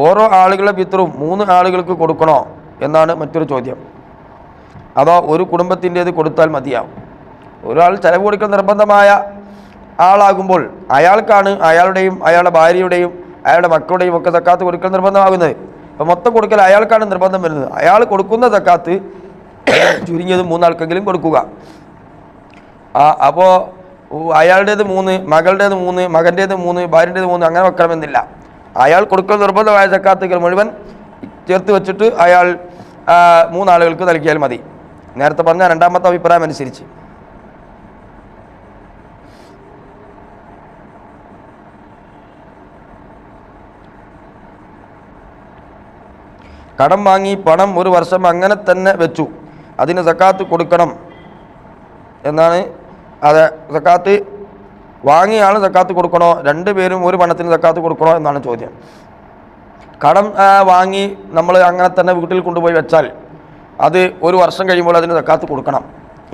ഓരോ ആളുകളുടെ പിതൃവും 3 ആളുകൾക്ക് കൊടുക്കണോ എന്നാണ് മറ്റൊരു ചോദ്യം. അതോ ഒരു കുടുംബത്തിൻ്റേത് കൊടുത്താൽ മതിയാവും? ഒരാൾ ചെലവ് കൊടുക്കൽ നിർബന്ധമായ ആളാകുമ്പോൾ അയാൾക്കാണ് അയാളുടെയും അയാളുടെ ഭാര്യയുടെയും അയാളുടെ മക്കളുടെയും ഒക്കെ സക്കാത്ത് കൊടുക്കൽ നിർബന്ധമാകുന്നത്. അപ്പോൾ മൊത്തം കൊടുക്കൽ അയാൾക്കാണ് നിർബന്ധം വരുന്നത്. അയാൾ കൊടുക്കുന്ന സക്കാത്ത് ചുരുങ്ങിയത് 3 ആൾക്കെങ്കിലും കൊടുക്കുക. അപ്പോൾ അയാളുടേത് 3, മകളുടേത് 3, മകൻ്റേത് 3, ഭാര്യൻ്റേത് 3 അങ്ങനെ വെക്കണമെന്നില്ല. അയാൾ കൊടുക്കൽ നിർബന്ധമായ സക്കാത്തുകൾ മുഴുവൻ ചേർത്ത് വെച്ചിട്ട് അയാൾ 3 ആളുകൾക്ക് നൽകിയാൽ മതി, നേരത്തെ പറഞ്ഞ രണ്ടാമത്തെ അഭിപ്രായം അനുസരിച്ച്. കടം വാങ്ങി പണം 1 വർഷം അങ്ങനെ തന്നെ വെച്ചു, അതിന് സക്കാത്ത് കൊടുക്കണം എന്നാണ്. അത് സക്കാത്ത് വാങ്ങിയ ആൾ സക്കാത്ത് കൊടുക്കണോ, 2 പേരും ഒരു പണത്തിന് സക്കാത്ത് കൊടുക്കണോ എന്നാണ് ചോദ്യം. കടം വാങ്ങി നമ്മൾ അങ്ങനെ തന്നെ വീട്ടിൽ കൊണ്ടുപോയി വെച്ചാൽ അത് 1 വർഷം കഴിയുമ്പോൾ അതിന് സക്കാത്ത് കൊടുക്കണം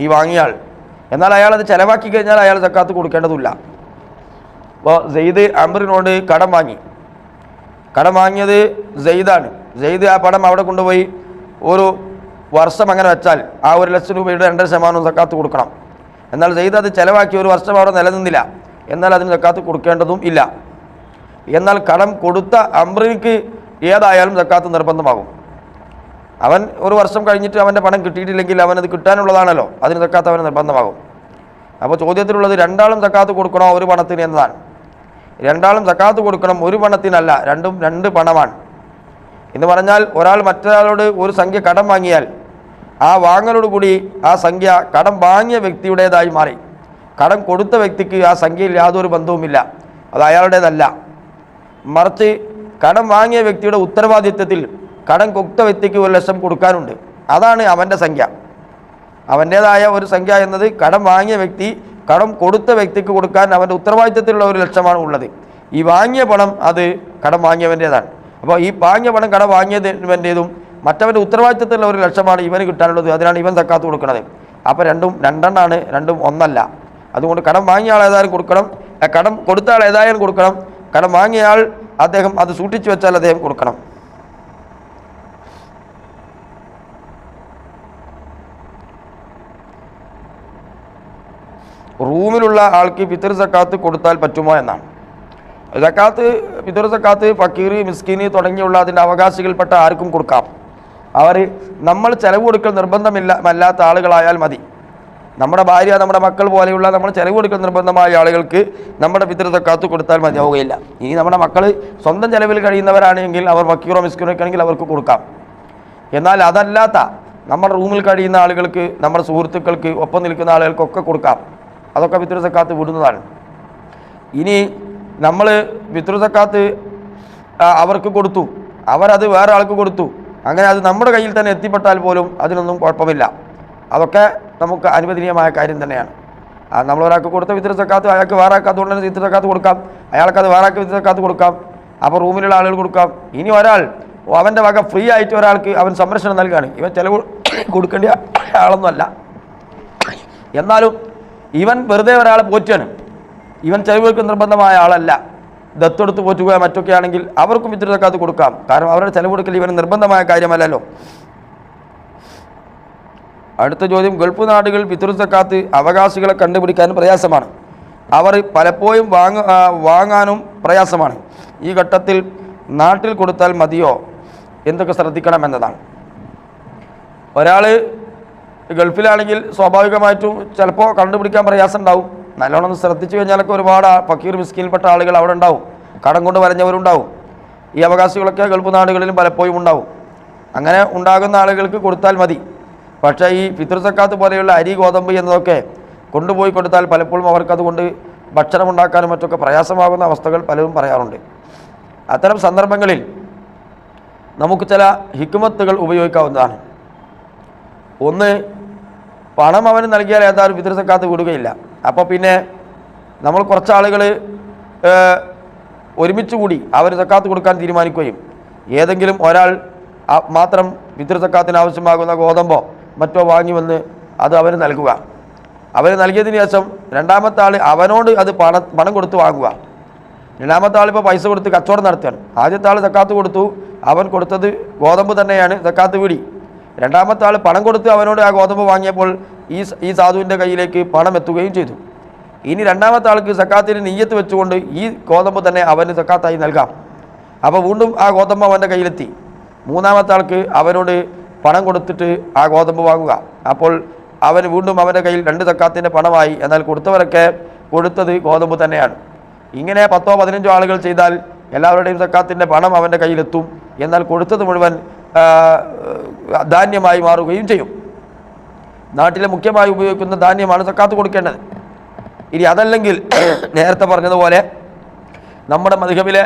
ഈ വാങ്ങിയ ആൾ. എന്നാൽ അയാൾ അത് ചിലവാക്കി കഴിഞ്ഞാൽ അയാൾ സക്കാത്ത് കൊടുക്കേണ്ടതില്ല. അപ്പോൾ സെയ്ദ് അംറിനോട് കടം വാങ്ങിയത് സെയ്ദാണ്. സെയ്ദ് ആ പണം അവിടെ കൊണ്ടുപോയി 1 വർഷം അങ്ങനെ വെച്ചാൽ ആ 1 ലക്ഷം രൂപയുടെ 2% സക്കാത്ത് കൊടുക്കണം. എന്നാൽ സെയ്ദ് അത് ചിലവാക്കി 1 വർഷം അവിടെ നിലനിന്നില്ല, എന്നാൽ അതിന് സക്കാത്ത് കൊടുക്കേണ്ടതും ഇല്ല. എന്നാൽ കടം കൊടുത്ത അംറിക്ക് ഏതായാലും സക്കാത്ത് നിർബന്ധമാകും. അവൻ 1 വർഷം കഴിഞ്ഞിട്ട് അവൻ്റെ പണം കിട്ടിയിട്ടില്ലെങ്കിൽ അവനത് കിട്ടാനുള്ളതാണല്ലോ, അതിന് സക്കാത്ത് അവന് നിർബന്ധമാകും. അപ്പോൾ ചോദ്യത്തിലുള്ളത് 2 ആളും സക്കാത്ത് കൊടുക്കണോ 1 പണത്തിന് എന്നതാണ്. 2 ആളും സക്കാത്ത് കൊടുക്കണം, 1 പണത്തിനല്ല, രണ്ടും 2 പണമാണ് എന്ന് പറഞ്ഞാൽ ഒരാൾ മറ്റൊരാളോട് ഒരു സംഖ്യ കടം വാങ്ങിയാൽ ആ വാങ്ങലോടുകൂടി ആ സംഖ്യ കടം വാങ്ങിയ വ്യക്തിയുടേതായി മാറി. കടം കൊടുത്ത വ്യക്തിക്ക് ആ സംഖ്യയിൽ യാതൊരു ബന്ധവുമില്ല, അത് അയാളുടേതല്ല. മറിച്ച് കടം വാങ്ങിയ വ്യക്തിയുടെ ഉത്തരവാദിത്വത്തിൽ കടം കൊടുത്ത വ്യക്തിക്ക് 1 ലക്ഷം കൊടുക്കാനുണ്ട്, അതാണ് അവൻ്റെ സംഖ്യ. അവൻ്റേതായ ഒരു സംഖ്യ എന്നത് കടം വാങ്ങിയ വ്യക്തി കടം കൊടുത്ത വ്യക്തിക്ക് കൊടുക്കാൻ അവൻ്റെ ഉത്തരവാദിത്വത്തിലുള്ള 1 ലക്ഷമാണ് ഉള്ളത്. ഈ വാങ്ങിയ പണം അത് കടം വാങ്ങിയവൻ്റേതാണ്. അപ്പോൾ ഈ വാങ്ങിയ പണം കടം വാങ്ങിയവൻ്റേതും മറ്റവൻ്റെ ഉത്തരവാദിത്വത്തിലുള്ള 1 ലക്ഷമാണ് ഇവന് കിട്ടാനുള്ളത്, അതിനാണ് ഇവൻ സക്കാത്ത് കൊടുക്കുന്നത്. അപ്പോൾ രണ്ടും രണ്ടെണ്ണമാണ്, രണ്ടും ഒന്നല്ല. അതുകൊണ്ട് കടം വാങ്ങിയ ആൾ ഏതായാലും കൊടുക്കണം, കടം കൊടുത്ത ആൾ ഏതായാലും കൊടുക്കണം. കടം വാങ്ങിയ ആൾ അദ്ദേഹം അത് സൂക്ഷിച്ചു വെച്ചാൽ അദ്ദേഹം കൊടുക്കണം. റൂമിലുള്ള ആൾക്ക് ഫിത്ർ സക്കാത്ത് കൊടുത്താൽ പറ്റുമോ എന്നാണ്. ഫിത്ർ സക്കാത്ത് ഫക്കീർ, മിസ്കീന് തുടങ്ങിയുള്ള അതിൻ്റെ അവകാശികൾപ്പെട്ട ആർക്കും കൊടുക്കാം. അവർ നമ്മൾ ചെലവ് കൊടുക്കൽ നിർബന്ധമില്ലാത്ത ആളുകളായാൽ മതി. നമ്മുടെ ഭാര്യ, നമ്മുടെ മക്കൾ പോലെയുള്ള നമ്മൾ ചെലവ് കൊടുക്കൽ നിർബന്ധമായ ആളുകൾക്ക് നമ്മുടെ ഫിത്ർ സക്കാത്ത് കൊടുത്താൽ മതിയാവുകയില്ല. ഇനി നമ്മുടെ മക്കൾ സ്വന്തം ചെലവിൽ കഴിയുന്നവരാണെങ്കിൽ അവർ ഫക്കീറോ മിസ്കീനോ ഒക്കെ ആണെങ്കിൽ അവർക്ക് കൊടുക്കാം. എന്നാൽ അതല്ലാത്ത നമ്മുടെ റൂമിൽ കഴിയുന്ന ആളുകൾക്ക്, നമ്മുടെ സുഹൃത്തുക്കൾക്ക്, ഒപ്പം നിൽക്കുന്ന ആളുകൾക്കൊക്കെ കൊടുക്കാം. അതൊക്കെ ഫിത്ർ സക്കാത്ത് വിടുന്നതാണ്. ഇനി നമ്മൾ ഫിത്ർ സക്കാത്ത് അവർക്ക് കൊടുത്തു, അവരത് വേറെ ആൾക്ക് കൊടുത്തു, അങ്ങനെ അത് നമ്മുടെ കയ്യിൽ തന്നെ എത്തിപ്പെട്ടാൽ പോലും അതിനൊന്നും കുഴപ്പമില്ല. അതൊക്കെ നമുക്ക് അനുവദനീയമായ കാര്യം തന്നെയാണ്. നമ്മളൊരാൾക്ക് കൊടുത്ത ഫിത്ർ സക്കാത്ത് അയാൾക്ക് വേറെ ആൾക്ക് അതുകൊണ്ട് തന്നെ ഫിത്ർ സക്കാത്ത് കൊടുക്കാം, അയാൾക്കത് വേറെ ആൾക്ക് ഫിത്ർ സക്കാത്ത് കൊടുക്കാം, അപ്പോൾ റൂമിലുള്ള ആളുകൾ കൊടുക്കാം. ഇനി ഒരാൾ അവൻ്റെ വക ഫ്രീ ആയിട്ട് ഒരാൾക്ക് അവൻ സംരക്ഷണം നൽകുകയാണ്, ഇവൻ ചിലവ് കൊടുക്കേണ്ട ആളൊന്നുമല്ല, എന്നാലും ഇവൻ വെറുതെ ഒരാളെ പോറ്റാണ്, ഇവൻ ചിലവുകൾക്ക് നിർബന്ധമായ ആളല്ല, ദത്തെടുത്ത് പോറ്റുക മറ്റൊക്കെ ആണെങ്കിൽ അവർക്കും ഫിത്ർ സക്കാത്ത് കൊടുക്കാം. കാരണം അവരുടെ ചിലവ് കൊടുക്കൽ ഇവന് നിർബന്ധമായ കാര്യമല്ലല്ലോ. അടുത്ത ചോദ്യം, ഗൾഫ് നാടുകൾ ഫിത്ർ സക്കാത്ത് അവകാശികളെ കണ്ടുപിടിക്കാൻ പ്രയാസമാണ്, അവർ പലപ്പോഴും വാങ്ങാനും പ്രയാസമാണ്. ഈ ഘട്ടത്തിൽ നാട്ടിൽ കൊടുത്താൽ മതിയോ, എന്തൊക്കെ ശ്രദ്ധിക്കണം എന്നതാണ്. ഒരാൾ ഗൾഫിലാണെങ്കിൽ സ്വാഭാവികമായിട്ടും ചിലപ്പോൾ കണ്ടുപിടിക്കാൻ പ്രയാസം ഉണ്ടാവും. നല്ലോണം ശ്രദ്ധിച്ചു കഴിഞ്ഞാലൊക്കെ ഒരുപാട് ഫക്കീർ മിസ്കീനിൽപ്പെട്ട ആളുകൾ അവിടെ ഉണ്ടാവും, കടം കൊണ്ട് വരഞ്ഞവരുണ്ടാവും. ഈ അവകാശികളൊക്കെ ഗൾഫ് നാടുകളിലും പലപ്പോഴും ഉണ്ടാവും. അങ്ങനെ ഉണ്ടാകുന്ന ആളുകൾക്ക് കൊടുത്താൽ മതി. പക്ഷേ ഈ ഫിത്ർ സക്കാത്ത് പോലെയുള്ള അരി, ഗോതമ്പ് എന്നതൊക്കെ കൊണ്ടുപോയി കൊടുത്താൽ പലപ്പോഴും അവർക്കതുകൊണ്ട് ഭക്ഷണം ഉണ്ടാക്കാനും മറ്റൊക്കെ പ്രയാസമാകുന്ന അവസ്ഥകൾ പലരും പറയാറുണ്ട്. അത്തരം സന്ദർഭങ്ങളിൽ നമുക്ക് ചില ഹിക്മത്തുകൾ ഉപയോഗിക്കാവുന്നതാണ്. ഒന്ന്, പണം അവന് നൽകിയാൽ ഏതായാലും ഫിത്ർ സക്കാത്ത് വിടുകയില്ല. അപ്പോൾ പിന്നെ നമ്മൾ കുറച്ച് ആളുകൾ ഒരുമിച്ച് കൂടി അവർ സക്കാത്ത് കൊടുക്കാൻ തീരുമാനിക്കുകയും ഏതെങ്കിലും ഒരാൾ മാത്രം ഫിത്ർ സക്കാത്തിന് ആവശ്യമാകുന്ന ഗോതമ്പോ മറ്റോ വാങ്ങി വന്ന് അത് അവന് നൽകുക. അവന് നൽകിയതിന് ശേഷം രണ്ടാമത്തെ ആൾ അവനോട് അത് പണം കൊടുത്ത് വാങ്ങുക. രണ്ടാമത്തെ ആൾ ഇപ്പോൾ പൈസ കൊടുത്ത് കച്ചവടം നടത്തുകയാണ്. ആദ്യത്തെ ആൾ സക്കാത്ത് കൊടുത്തു, അവൻ കൊടുത്തത് ഗോതമ്പ് തന്നെയാണ്, സക്കാത്ത് വിടി. രണ്ടാമത്തെ ആൾ പണം കൊടുത്ത് അവനോട് ആ ഗോതമ്പ് വാങ്ങിയപ്പോൾ ഈ സാധുവിൻ്റെ കയ്യിലേക്ക് പണം എത്തുകയും ചെയ്തു. ഇനി രണ്ടാമത്തെ ആൾക്ക് സക്കാത്തിന് നിയ്യത്ത് വെച്ചുകൊണ്ട് ഈ ഗോതമ്പ് തന്നെ അവന് സക്കാത്തായി നൽകാം. അപ്പോൾ വീണ്ടും ആ ഗോതമ്പ് അവൻ്റെ കയ്യിലെത്തി. മൂന്നാമത്തെ ആൾക്ക് അവനോട് പണം കൊടുത്തിട്ട് ആ ഗോതമ്പ് വാങ്ങുക. അപ്പോൾ അവന് വീണ്ടും അവൻ്റെ കയ്യിൽ 2 സക്കാത്തിൻ്റെ പണമായി. എന്നാൽ കൊടുത്തവരൊക്കെ കൊടുത്തത് ഗോതമ്പ് തന്നെയാണ്. ഇങ്ങനെ 10-15 ആളുകൾ ചെയ്താൽ എല്ലാവരുടെയും സക്കാത്തിൻ്റെ പണം അവൻ്റെ കയ്യിലെത്തും. എന്നാൽ കൊടുത്തത് മുഴുവൻ ധാന്യമായി മാറുകയും ചെയ്യും. നാട്ടിലെ മുഖ്യമായി ഉപയോഗിക്കുന്ന ധാന്യമാണ് സക്കാത്ത് കൊടുക്കേണ്ടത്. ഇനി അതല്ലെങ്കിൽ നേരത്തെ പറഞ്ഞതുപോലെ നമ്മുടെ മദ്ഹബിലെ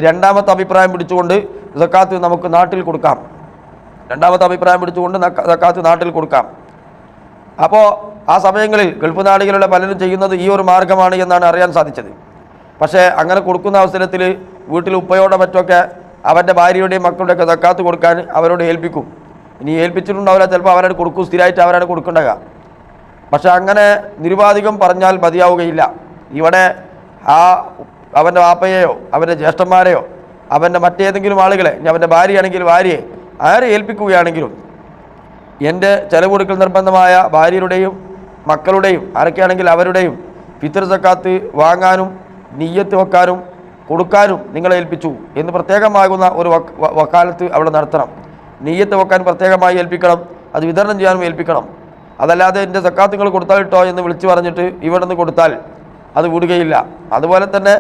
രണ്ടാമത്തെ അഭിപ്രായം പിടിച്ചുകൊണ്ട് സക്കാത്ത് നമുക്ക് നാട്ടിൽ കൊടുക്കാം. രണ്ടാമത്തെ അഭിപ്രായം പിടിച്ചുകൊണ്ട് സക്കാത്ത് നാട്ടിൽ കൊടുക്കാം. അപ്പോൾ ആ സമയങ്ങളിൽ ഗൾഫ് നാടുകളിലുള്ള പലരും ചെയ്യുന്നത് ഈ ഒരു മാർഗ്ഗമാണ് എന്നാണ് അറിയാൻ സാധിച്ചത്. പക്ഷേ അങ്ങനെ കൊടുക്കുന്ന അവസരത്തിൽ വീട്ടിൽ ഉപ്പയോടെ മറ്റൊക്കെ അവൻ്റെ ഭാര്യയുടെയും മക്കളുടെയൊക്കെ സക്കാത്ത് കൊടുക്കാൻ അവരോട് ഏൽപ്പിക്കും. ഇനി ഏൽപ്പിച്ചിട്ടുണ്ടാവില്ല, ചിലപ്പോൾ അവരോട് കൊടുക്കും, സ്ഥിരമായിട്ട് അവരാണ് കൊടുക്കേണ്ടത്. പക്ഷെ അങ്ങനെ നിരുപാധികം പറഞ്ഞാൽ മതിയാവുകയില്ല. ഇവിടെ അവൻ്റെ വാപ്പയെയോ അവൻ്റെ ജ്യേഷ്ഠന്മാരെയോ അവൻ്റെ മറ്റേതെങ്കിലും ആളുകളെ, ഇനി അവൻ്റെ ഭാര്യയാണെങ്കിൽ ഭാര്യയെ ആരെ ഏൽപ്പിക്കുകയാണെങ്കിലും എൻ്റെ ചെലവ് കൊടുക്കൽ നിർബന്ധമായ ഭാര്യയുടെയും മക്കളുടെയും ആരൊക്കെയാണെങ്കിൽ അവരുടെയും ഫിത്ർ സക്കാത്ത് വാങ്ങാനും നിയ്യത്ത് വെക്കാനും കൊടുക്കാനും നിങ്ങളെ ഏൽപ്പിച്ചു എന്ന് പ്രത്യേകമാകുന്ന ഒരു വക്കാലത്ത് അവിടെ നടത്തണം. നിയ്യത്ത് വെക്കാൻ പ്രത്യേകമായി ഏൽപ്പിക്കണം, അത് വിതരണം ചെയ്യാനും ഏൽപ്പിക്കണം. അതല്ലാതെ എൻ്റെ സക്കാത്ത് നിങ്ങൾ കൊടുത്താൽ കിട്ടോ എന്ന് വിളിച്ചു പറഞ്ഞിട്ട് ഇവിടെ നിന്ന് കൊടുത്താൽ അത് വിടുകയില്ല. അതുപോലെ തന്നെ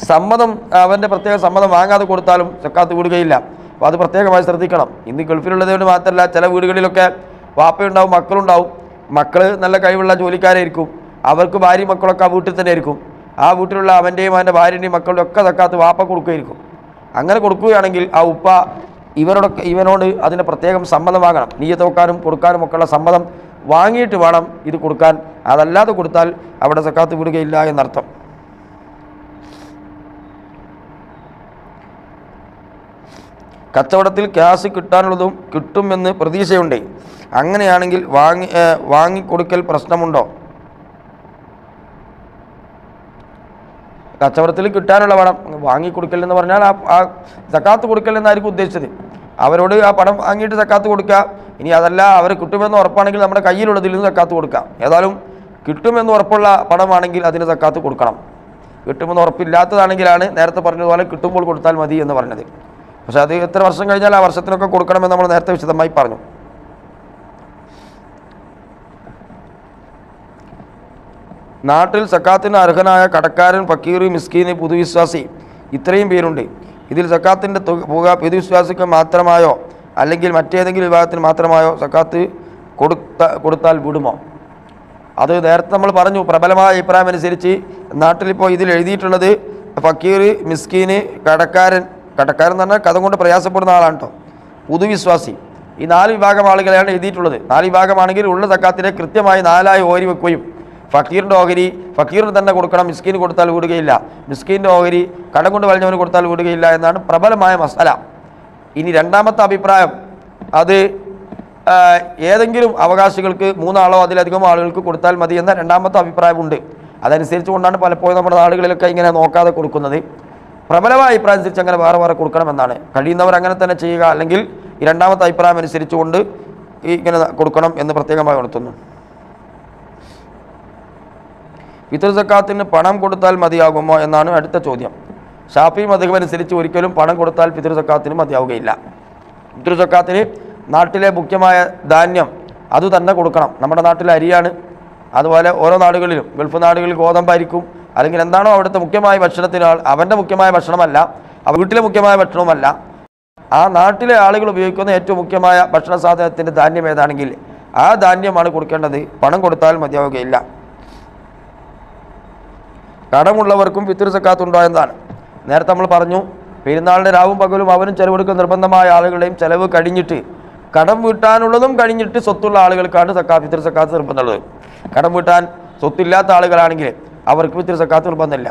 സമ്മതം, അവൻ്റെ പ്രത്യേക സമ്മതം വാങ്ങാതെ കൊടുത്താലും സക്കാത്ത് വിടുകയില്ല. അപ്പോൾ അത് പ്രത്യേകമായി ശ്രദ്ധിക്കണം. ഇന്ന് ഗൾഫിലുള്ളതുകൊണ്ട് മാത്രമല്ല, ചില വീടുകളിലൊക്കെ വാപ്പയുണ്ടാവും, മക്കളുണ്ടാവും. മക്കൾ നല്ല കഴിവുള്ള ജോലിക്കാരായിരിക്കും, അവർക്ക് ഭാര്യ മക്കളൊക്കെ ആ വീട്ടിൽ തന്നെ ആയിരിക്കും. ആ വീട്ടിലുള്ള അവൻ്റെയും അവൻ്റെ ഭാര്യൻ്റെയും മക്കളുടെ ഒക്കെ സക്കാത്ത് വാപ്പ കൊടുക്കുകയായിരിക്കും. അങ്ങനെ കൊടുക്കുകയാണെങ്കിൽ ആ ഉപ്പ ഇവനോട് അതിന് പ്രത്യേകം സമ്മതം വാങ്ങണം. നിയ്യത്ത് വെക്കാനും കൊടുക്കാനും ഒക്കെയുള്ള സമ്മതം വാങ്ങിയിട്ട് വേണം ഇത് കൊടുക്കാൻ. അതല്ലാതെ കൊടുത്താൽ അവിടെ സക്കാത്ത് വിടുകയില്ല എന്നർത്ഥം. കച്ചവടത്തിൽ ക്യാഷ് കിട്ടാനുള്ളതും കിട്ടുമെന്ന് പ്രതീക്ഷയുണ്ട്. അങ്ങനെയാണെങ്കിൽ വാങ്ങിക്കൊടുക്കൽ പ്രശ്നമുണ്ടോ? കച്ചവടത്തിൽ കിട്ടാനുള്ള പണം വാങ്ങിക്കൊടുക്കൽ എന്ന് പറഞ്ഞാൽ ആ സക്കാത്ത് കൊടുക്കൽ എന്നായിരിക്കും ഉദ്ദേശിച്ചത്. അവരോട് ആ പണം വാങ്ങിയിട്ട് സക്കാത്ത് കൊടുക്കുക. ഇനി അതല്ല അവർ കിട്ടുമെന്ന് ഉറപ്പാണെങ്കിൽ നമ്മുടെ കയ്യിലുള്ളതിൽ നിന്ന് സക്കാത്ത് കൊടുക്കാം. ഏതായാലും കിട്ടുമെന്ന് ഉറപ്പുള്ള പണമാണെങ്കിൽ അതിന് സക്കാത്ത് കൊടുക്കണം. കിട്ടുമെന്ന് ഉറപ്പില്ലാത്തതാണെങ്കിലാണ് നേരത്തെ പറഞ്ഞതുപോലെ കിട്ടുമ്പോൾ കൊടുത്താൽ മതി എന്ന് പറഞ്ഞത്. പക്ഷെ അത് എത്ര വർഷം കഴിഞ്ഞാൽ ആ വർഷത്തിനൊക്കെ കൊടുക്കണമെന്ന് നമ്മൾ നേരത്തെ വിശദമായി പറഞ്ഞു. നാട്ടിൽ സക്കാത്തിന് അർഹനായ കടക്കാരൻ, ഫക്കീർ, മിസ്കീന്, പൊതുവിശ്വാസി ഇത്രയും പേരുണ്ട്. ഇതിൽ സക്കാത്തിൻ്റെ തുക പൊതുവിശ്വാസിക്ക് മാത്രമായോ അല്ലെങ്കിൽ മറ്റേതെങ്കിലും വിഭാഗത്തിന് മാത്രമായോ സക്കാത്ത് കൊടുത്താൽ വിടുമോ? അത് നേരത്തെ നമ്മൾ പറഞ്ഞു, പ്രബലമായ അഭിപ്രായം അനുസരിച്ച് നാട്ടിലിപ്പോൾ ഇതിൽ എഴുതിയിട്ടുള്ളത് ഫക്കീർ, മിസ്കീന്, കടക്കാരൻ എന്ന് പറഞ്ഞാൽ കഥ കൊണ്ട് പ്രയാസപ്പെടുന്ന ആളാണ് കേട്ടോ, പുതുവിശ്വാസി. ഈ 4 വിഭാഗം ആളുകളെയാണ് എഴുതിയിട്ടുള്ളത്. 4 വിഭാഗമാണെങ്കിൽ ഉള്ള സക്കാത്തിനെ കൃത്യമായി 4ആയി ഓരി വെക്കുകയും ഫക്കീറിൻ്റെ ഓഹരി ഫക്കീറിന് തന്നെ കൊടുക്കണം, മിസ്കീന് കൊടുത്താൽ വിടുകയില്ല, മിസ്കീൻ്റെ ഓഹരി കടം കൊണ്ട് വലിഞ്ഞവന് കൊടുത്താൽ വിടുകയില്ല എന്നാണ് പ്രബലമായ മസല. ഇനി രണ്ടാമത്തെ അഭിപ്രായം, അത് ഏതെങ്കിലും അവകാശികൾക്ക് 3 ആളോ അതിലധികമോ ആളുകൾക്ക് കൊടുത്താൽ മതി എന്ന രണ്ടാമത്തെ അഭിപ്രായമുണ്ട്. അതനുസരിച്ച് കൊണ്ടാണ് പലപ്പോഴും നമ്മുടെ നാടുകളിലൊക്കെ ഇങ്ങനെ നോക്കാതെ കൊടുക്കുന്നത്. പ്രബലമായ അഭിപ്രായം അനുസരിച്ച് അങ്ങനെ വേറെ വേറെ കൊടുക്കണമെന്നാണ്. കഴിയുന്നവർ അങ്ങനെ തന്നെ ചെയ്യുക, അല്ലെങ്കിൽ ഈ രണ്ടാമത്തെ അഭിപ്രായം അനുസരിച്ചുകൊണ്ട് ഇങ്ങനെ കൊടുക്കണം എന്ന് പ്രത്യേകമായി ഉണർത്തുന്നു. ഫിത്ർ സക്കാത്തിന് പണം കൊടുത്താൽ മതിയാകുമോ എന്നാണ് അടുത്ത ചോദ്യം. ഷാഫി മദ്ഹബ് അനുസരിച്ച് ഒരിക്കലും പണം കൊടുത്താൽ ഫിത്ർ സക്കാത്തിന് മതിയാവുകയില്ല. ഫിത്ർ സക്കാത്തിന് നാട്ടിലെ മുഖ്യമായ ധാന്യം അത് തന്നെ കൊടുക്കണം. നമ്മുടെ നാട്ടിലെ അരിയാണ്, അതുപോലെ ഓരോ നാടുകളിലും ഗൾഫ് നാടുകളിൽ ഗോതമ്പായിരിക്കും, അല്ലെങ്കിൽ എന്താണോ അവിടുത്തെ മുഖ്യമായ ഭക്ഷണത്തിന് അവൻ്റെ മുഖ്യമായ ഭക്ഷണമല്ല, വീട്ടിലെ മുഖ്യമായ ഭക്ഷണവുമല്ല, ആ നാട്ടിലെ ആളുകൾ ഉപയോഗിക്കുന്ന ഏറ്റവും മുഖ്യമായ ഭക്ഷണ സാധനത്തിൻ്റെ ധാന്യം ഏതാണെങ്കിൽ ആ ധാന്യമാണ് കൊടുക്കേണ്ടത്. പണം കൊടുത്താൽ മതിയാവുകയില്ല. കടമുള്ളവർക്കും ഫിത്ർ സക്കാത്ത് ഉണ്ടോ എന്നതാണ്. നേരത്തെ നമ്മൾ പറഞ്ഞു, പെരുന്നാളിൻ്റെ രാവും പകലും അവനും ചെലവെടുക്കുന്ന നിർബന്ധമായ ആളുകളുടെയും ചെലവ് കഴിഞ്ഞിട്ട് കടം വീട്ടാനുള്ളതും കഴിഞ്ഞിട്ട് സ്വത്തുള്ള ആളുകൾക്കാണ് ഫിത്ർ സക്കാത്ത് നിർബന്ധമുള്ളത്. കടം വീട്ടാൻ സ്വത്തില്ലാത്ത ആളുകളാണെങ്കിൽ അവർക്ക് ഫിത്ർ സക്കാത്ത് നിർബന്ധമില്ല.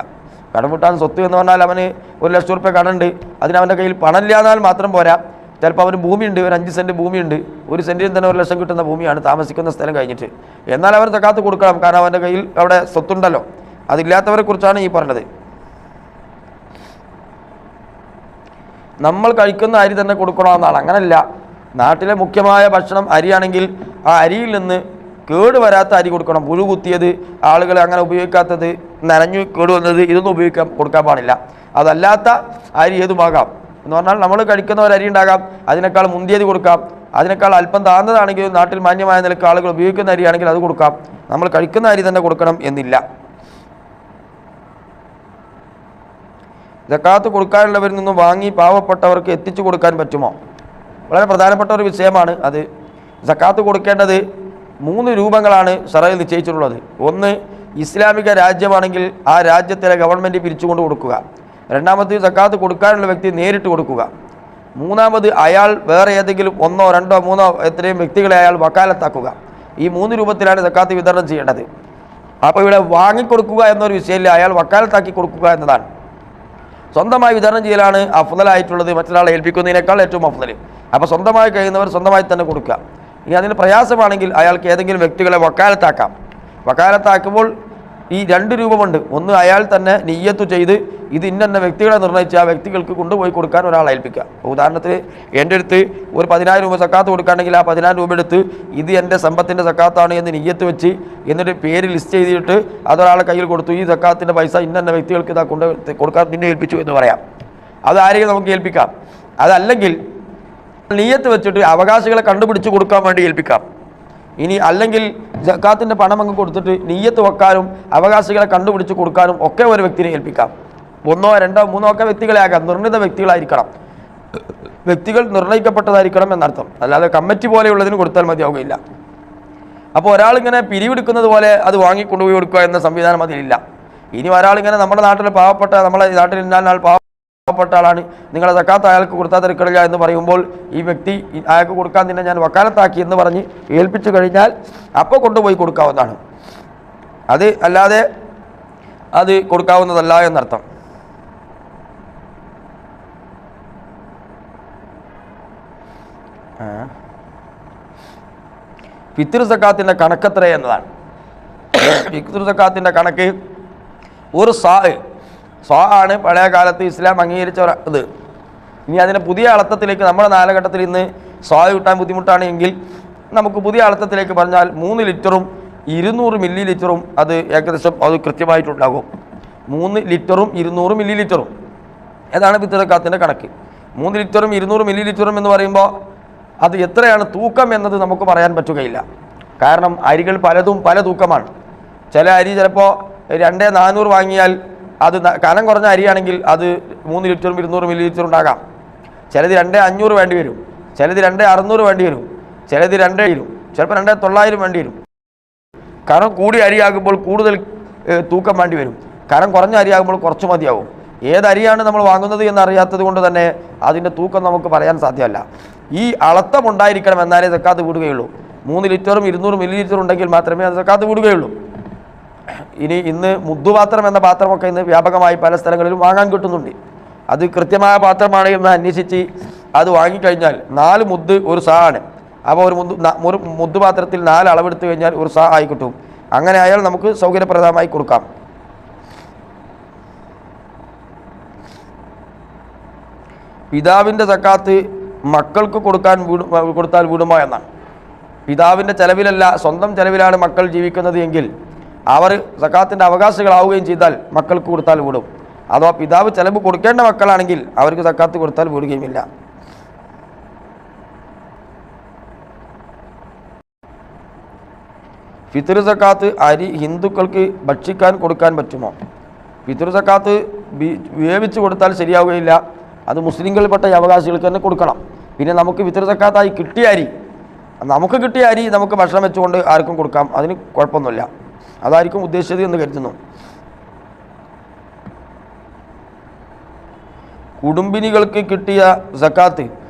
കടം വീട്ടാൻ സ്വത്ത് എന്ന് പറഞ്ഞാൽ അവന് 1 ലക്ഷം റുപ്യ കടമുണ്ട്, അതിനവൻ്റെ കയ്യിൽ പണമില്ല എന്നാൽ മാത്രം പോരാ. ചിലപ്പോൾ അവന് ഭൂമിയുണ്ട്, ഒരു 5 സെൻറ്റ് ഭൂമിയുണ്ട്, 1 സെൻറ്റിന് തന്നെ 1 ലക്ഷം കിട്ടുന്ന ഭൂമിയാണ് താമസിക്കുന്ന സ്ഥലം കഴിഞ്ഞിട്ട്. എന്നാൽ അവൻ സക്കാത്ത് കൊടുക്കണം, കാരണം അവൻ്റെ കയ്യിൽ അവിടെ സ്വത്തുണ്ടല്ലോ. അതില്ലാത്തവരെ കുറിച്ചാണ് ഈ പറഞ്ഞത്. നമ്മൾ കഴിക്കുന്ന അരി തന്നെ കൊടുക്കണമെന്നാണ്. അങ്ങനല്ല, നാട്ടിലെ മുഖ്യമായ ഭക്ഷണം അരിയാണെങ്കിൽ ആ അരിയിൽ നിന്ന് കേട് വരാത്ത അരി കൊടുക്കണം. പുഴു കുത്തിയത്, ആളുകൾ അങ്ങനെ ഉപയോഗിക്കാത്തത്, നനഞ്ഞു കേടുവന്നത്, ഇതൊന്നും കൊടുക്കാൻ പാടില്ല. അതല്ലാത്ത അരി ഏതുമാകാം എന്ന് പറഞ്ഞാൽ നമ്മൾ കഴിക്കുന്ന ഒരു അരി ഉണ്ടാകാം, അതിനേക്കാൾ മുന്തിയത് കൊടുക്കാം, അതിനേക്കാൾ അല്പം താഴ്ന്നതാണെങ്കിൽ നാട്ടിൽ മാന്യമായ നിലക്ക് ആളുകൾ ഉപയോഗിക്കുന്ന അരിയാണെങ്കിൽ അത് കൊടുക്കാം. നമ്മൾ കഴിക്കുന്ന അരി തന്നെ കൊടുക്കണം എന്നില്ല. സക്കാത്ത് കൊടുക്കാനുള്ളവരിൽ നിന്നും വാങ്ങി പാവപ്പെട്ടവർക്ക് എത്തിച്ചു കൊടുക്കാൻ പറ്റുമോ? വളരെ പ്രധാനപ്പെട്ട ഒരു വിഷയമാണ് അത്. സക്കാത്ത് കൊടുക്കേണ്ടത് 3 രൂപങ്ങളാണ് ശറയിൽ നിശ്ചയിച്ചിട്ടുള്ളത്. ഒന്ന്, ഇസ്ലാമിക രാജ്യമാണെങ്കിൽ ആ രാജ്യത്തിലെ ഗവൺമെൻറ് പിരിച്ചുകൊണ്ട് കൊടുക്കുക. രണ്ടാമത്, സക്കാത്ത് കൊടുക്കാനുള്ള വ്യക്തി നേരിട്ട് കൊടുക്കുക. മൂന്നാമത്, അയാൾ വേറെ ഏതെങ്കിലും 1, 2, 3 എത്രയും വ്യക്തികളെ അയാൾ വക്കാലത്താക്കുക. ഈ 3 രൂപത്തിലാണ് സക്കാത്ത് വിതരണം ചെയ്യേണ്ടത്. അപ്പോൾ ഇവിടെ വാങ്ങിക്കൊടുക്കുക എന്നൊരു വിഷയമില്ല, അയാൾ വക്കാലത്താക്കി കൊടുക്കുക എന്നതാണ്. സ്വന്തമായി വിതരണം ചെയ്യലാണ് അഫ്ദലായിട്ടുള്ളത്, മറ്റൊരാളെ ഏൽപ്പിക്കുന്നതിനേക്കാൾ ഏറ്റവും അഫ്ദൽ. അപ്പോൾ സ്വന്തമായി കഴിയുന്നവർ സ്വന്തമായി തന്നെ കൊടുക്കുക. ഇനി അതിന് പ്രയാസമാണെങ്കിൽ അയാൾക്ക് ഏതെങ്കിലും വ്യക്തികളെ വക്കാലത്താക്കാം. വക്കാലത്താക്കുമ്പോൾ ഈ 2 രൂപമുണ്ട്. ഒന്ന്, അയാൾ തന്നെ നിയ്യത്ത് ചെയ്ത് ഇത് ഇന്ന വ്യക്തികളെ നിർണ്ണയിച്ച് ആ വ്യക്തികൾക്ക് കൊണ്ടുപോയി കൊടുക്കാൻ ഒരാളെ ഏൽപ്പിക്കുക. ഉദാഹരണത്തിന് എൻ്റെ അടുത്ത് ഒരു 10,000 രൂപ സക്കാത്ത് കൊടുക്കുകയാണെങ്കിൽ ആ 10,000 രൂപ എടുത്ത് ഇത് എൻ്റെ സമ്പത്തിൻ്റെ സക്കാത്താണ് എന്ന് നിയ്യത്ത് വെച്ച് എന്നിട്ട് പേര് ലിസ്റ്റ് ചെയ്തിട്ട് അതൊരാളെ കയ്യിൽ കൊടുത്തു, ഈ സക്കാത്തിൻ്റെ പൈസ ഇന്ന വ്യക്തികൾക്ക് ഇതാ കൊണ്ട് കൊടുക്കാൻ നിന്നെ ഏൽപ്പിച്ചു എന്ന് പറയാം. അത് ആരെയും നമുക്ക് ഏൽപ്പിക്കാം. അതല്ലെങ്കിൽ നിയ്യത്ത് വെച്ചിട്ട് അവകാശികളെ കണ്ടുപിടിച്ച് കൊടുക്കാൻ വേണ്ടി ഏൽപ്പിക്കാം. ഇനി അല്ലെങ്കിൽ സക്കാത്തിൻ്റെ പണം അങ്ങ് കൊടുത്തിട്ട് നിയ്യത്ത് വെക്കാനും അവകാശികളെ കണ്ടുപിടിച്ച് കൊടുക്കാനും ഒക്കെ ഒരു വ്യക്തിനെ ഏൽപ്പിക്കാം. 1, 2, 3 ഒക്കെ വ്യക്തികളെ ആകാം. നിർണിത വ്യക്തികളായിരിക്കണം, വ്യക്തികൾ നിർണ്ണയിക്കപ്പെട്ടതായിരിക്കണം എന്നർത്ഥം. അല്ലാതെ കമ്മിറ്റി പോലെയുള്ളതിന് കൊടുത്താൽ മതിയാവുകയില്ല. അപ്പോൾ ഒരാളിങ്ങനെ പിരിവെടുക്കുന്നത് പോലെ അത് വാങ്ങിക്കൊണ്ടുപോയി കൊടുക്കുക എന്ന സംവിധാനം അതിലില്ല. ഇനി ഒരാളിങ്ങനെ നമ്മുടെ നാട്ടിൽ പാവപ്പെട്ട, നമ്മളെ നാട്ടിൽ ഇന്നാൾ പാവപ്പെട്ട ആളാണ്, നിങ്ങളെ സക്കാത്ത് അയാൾക്ക് കൊടുത്താൽ തിരക്കില്ല എന്ന് പറയുമ്പോൾ ഈ വ്യക്തി അയാൾക്ക് കൊടുക്കാൻ തന്നെ ഞാൻ വക്കാലത്താക്കി എന്ന് പറഞ്ഞ് ഏൽപ്പിച്ചു കഴിഞ്ഞാൽ അപ്പോൾ കൊണ്ടുപോയി കൊടുക്കാവുന്നതാണ്. അത് അല്ലാതെ അത് കൊടുക്കാവുന്നതല്ല എന്നർത്ഥം. ഫിത്ർ സക്കാത്തിൻ്റെ കണക്കെത്ര എന്നതാണ്. ഫിത്ർ സക്കാത്തിൻ്റെ കണക്ക് ഒരു സാ ആണ് പഴയ കാലത്ത് ഇസ്ലാം അംഗീകരിച്ച ഇത്. ഇനി അതിനെ പുതിയ അളത്തത്തിലേക്ക് നമ്മുടെ കാലഘട്ടത്തിൽ ഇന്ന് സാ കിട്ടാൻ ബുദ്ധിമുട്ടാണ് എങ്കിൽ നമുക്ക് പുതിയ അളത്തത്തിലേക്ക് പറഞ്ഞാൽ 3 ലിറ്ററും 200 മില്ലി ലിറ്ററും അത് ഏകദേശം അത് കൃത്യമായിട്ടുണ്ടാകും. 3 ലിറ്ററും 200 മില്ലി ലിറ്ററും ഏതാണ് ഫിത്ർ സക്കാത്തിൻ്റെ കണക്ക്. 3 ലിറ്ററും 200 മില്ലി ലിറ്ററും എന്ന് പറയുമ്പോൾ അത് എത്രയാണ് തൂക്കം എന്നത് നമുക്ക് പറയാൻ പറ്റുകയില്ല. കാരണം അരികൾ പലതും പല തൂക്കമാണ്. ചില അരി ചിലപ്പോൾ 2,400 വാങ്ങിയാൽ അത് കനം കുറഞ്ഞ അരിയാണെങ്കിൽ അത് 3 ലിറ്ററും 200 മില്ലി ലിറ്ററും ഉണ്ടാകാം. ചിലത് 2,500 വേണ്ടി വരും, ചിലത് 2,600 വേണ്ടി വരും, ചിലത് 2,000. ചിലപ്പോൾ 2900 വേണ്ടി വരും. കനം കൂടിയ അരിയാകുമ്പോൾ കൂടുതൽ തൂക്കം വേണ്ടി വരും. കനം കുറഞ്ഞ അരിയാകുമ്പോൾ കുറച്ച് മതിയാവും. ഏത് അരിയാണ് നമ്മൾ വാങ്ങുന്നത് എന്നറിയാത്തത് കൊണ്ട് തന്നെ അതിൻ്റെ തൂക്കം നമുക്ക് പറയാൻ സാധ്യമല്ല. ഈ അളത്തമുണ്ടായിരിക്കണം എന്നാലേ സക്കാത്ത് വിടുകയുള്ളൂ. 3 ലിറ്ററും 200 മില്ലി ലിറ്ററും ഉണ്ടെങ്കിൽ മാത്രമേ അത് സക്കാത്ത് വിടുകയുള്ളൂ. ഇന്ന് മുദ്ദുപാത്രം എന്ന പാത്രമൊക്കെ ഇന്ന് വ്യാപകമായി പല സ്ഥലങ്ങളിലും വാങ്ങാൻ കിട്ടുന്നുണ്ട്. അത് കൃത്യമായ പാത്രമാണ് എന്ന് അന്വേഷിച്ച് അത് വാങ്ങിക്കഴിഞ്ഞാൽ 4 മുദ്ദ് ഒരു സാ ആണ്. അപ്പോൾ ഒരു മുദ്ദുപാത്രത്തിൽ 4 അളവെടുത്തു കഴിഞ്ഞാൽ ഒരു സാ ആയി കിട്ടും. അങ്ങനെ ആയാൽ നമുക്ക് സൗകര്യപ്രദമായി കൊടുക്കാം. പിതാവിൻ്റെ സക്കാത്ത് മക്കൾക്ക് കൊടുത്താൽ വിടുമോ എന്നാണ്. പിതാവിൻ്റെ ചെലവിലല്ല, സ്വന്തം ചെലവിലാണ് മക്കൾ ജീവിക്കുന്നത് എങ്കിൽ അവർ സക്കാത്തിൻ്റെ അവകാശികളാവുകയും ചെയ്താൽ മക്കൾക്ക് കൊടുത്താൽ വിടും. അഥവാ പിതാവ് ചെലവ് കൊടുക്കേണ്ട മക്കളാണെങ്കിൽ അവർക്ക് സക്കാത്ത് കൊടുത്താൽ വിടുകയുമില്ല. ഫിത്ർ സക്കാത്ത് അരി ഹിന്ദുക്കൾക്ക് ഭക്ഷിക്കാൻ കൊടുക്കാൻ പറ്റുമോ? ഫിത്ർ സക്കാത്ത് വേവിച്ച് കൊടുത്താൽ ശരിയാവുകയില്ല. അത് മുസ്ലിങ്ങളിൽപ്പെട്ട അവകാശികൾക്ക് തന്നെ കൊടുക്കണം. പിന്നെ നമുക്ക് ഫിത്ർ സക്കാത്തായി കിട്ടിയ അരി നമുക്ക് ഭക്ഷണം വെച്ചുകൊണ്ട് ആർക്കും കൊടുക്കാം. അതിന് കുഴപ്പമൊന്നുമില്ല. അതായിരിക്കും ഉദ്ദേശിച്ചത് എന്ന് കരുതുന്നു. കുടുംബിനികൾക്ക് കിട്ടിയ സക്കാത്ത്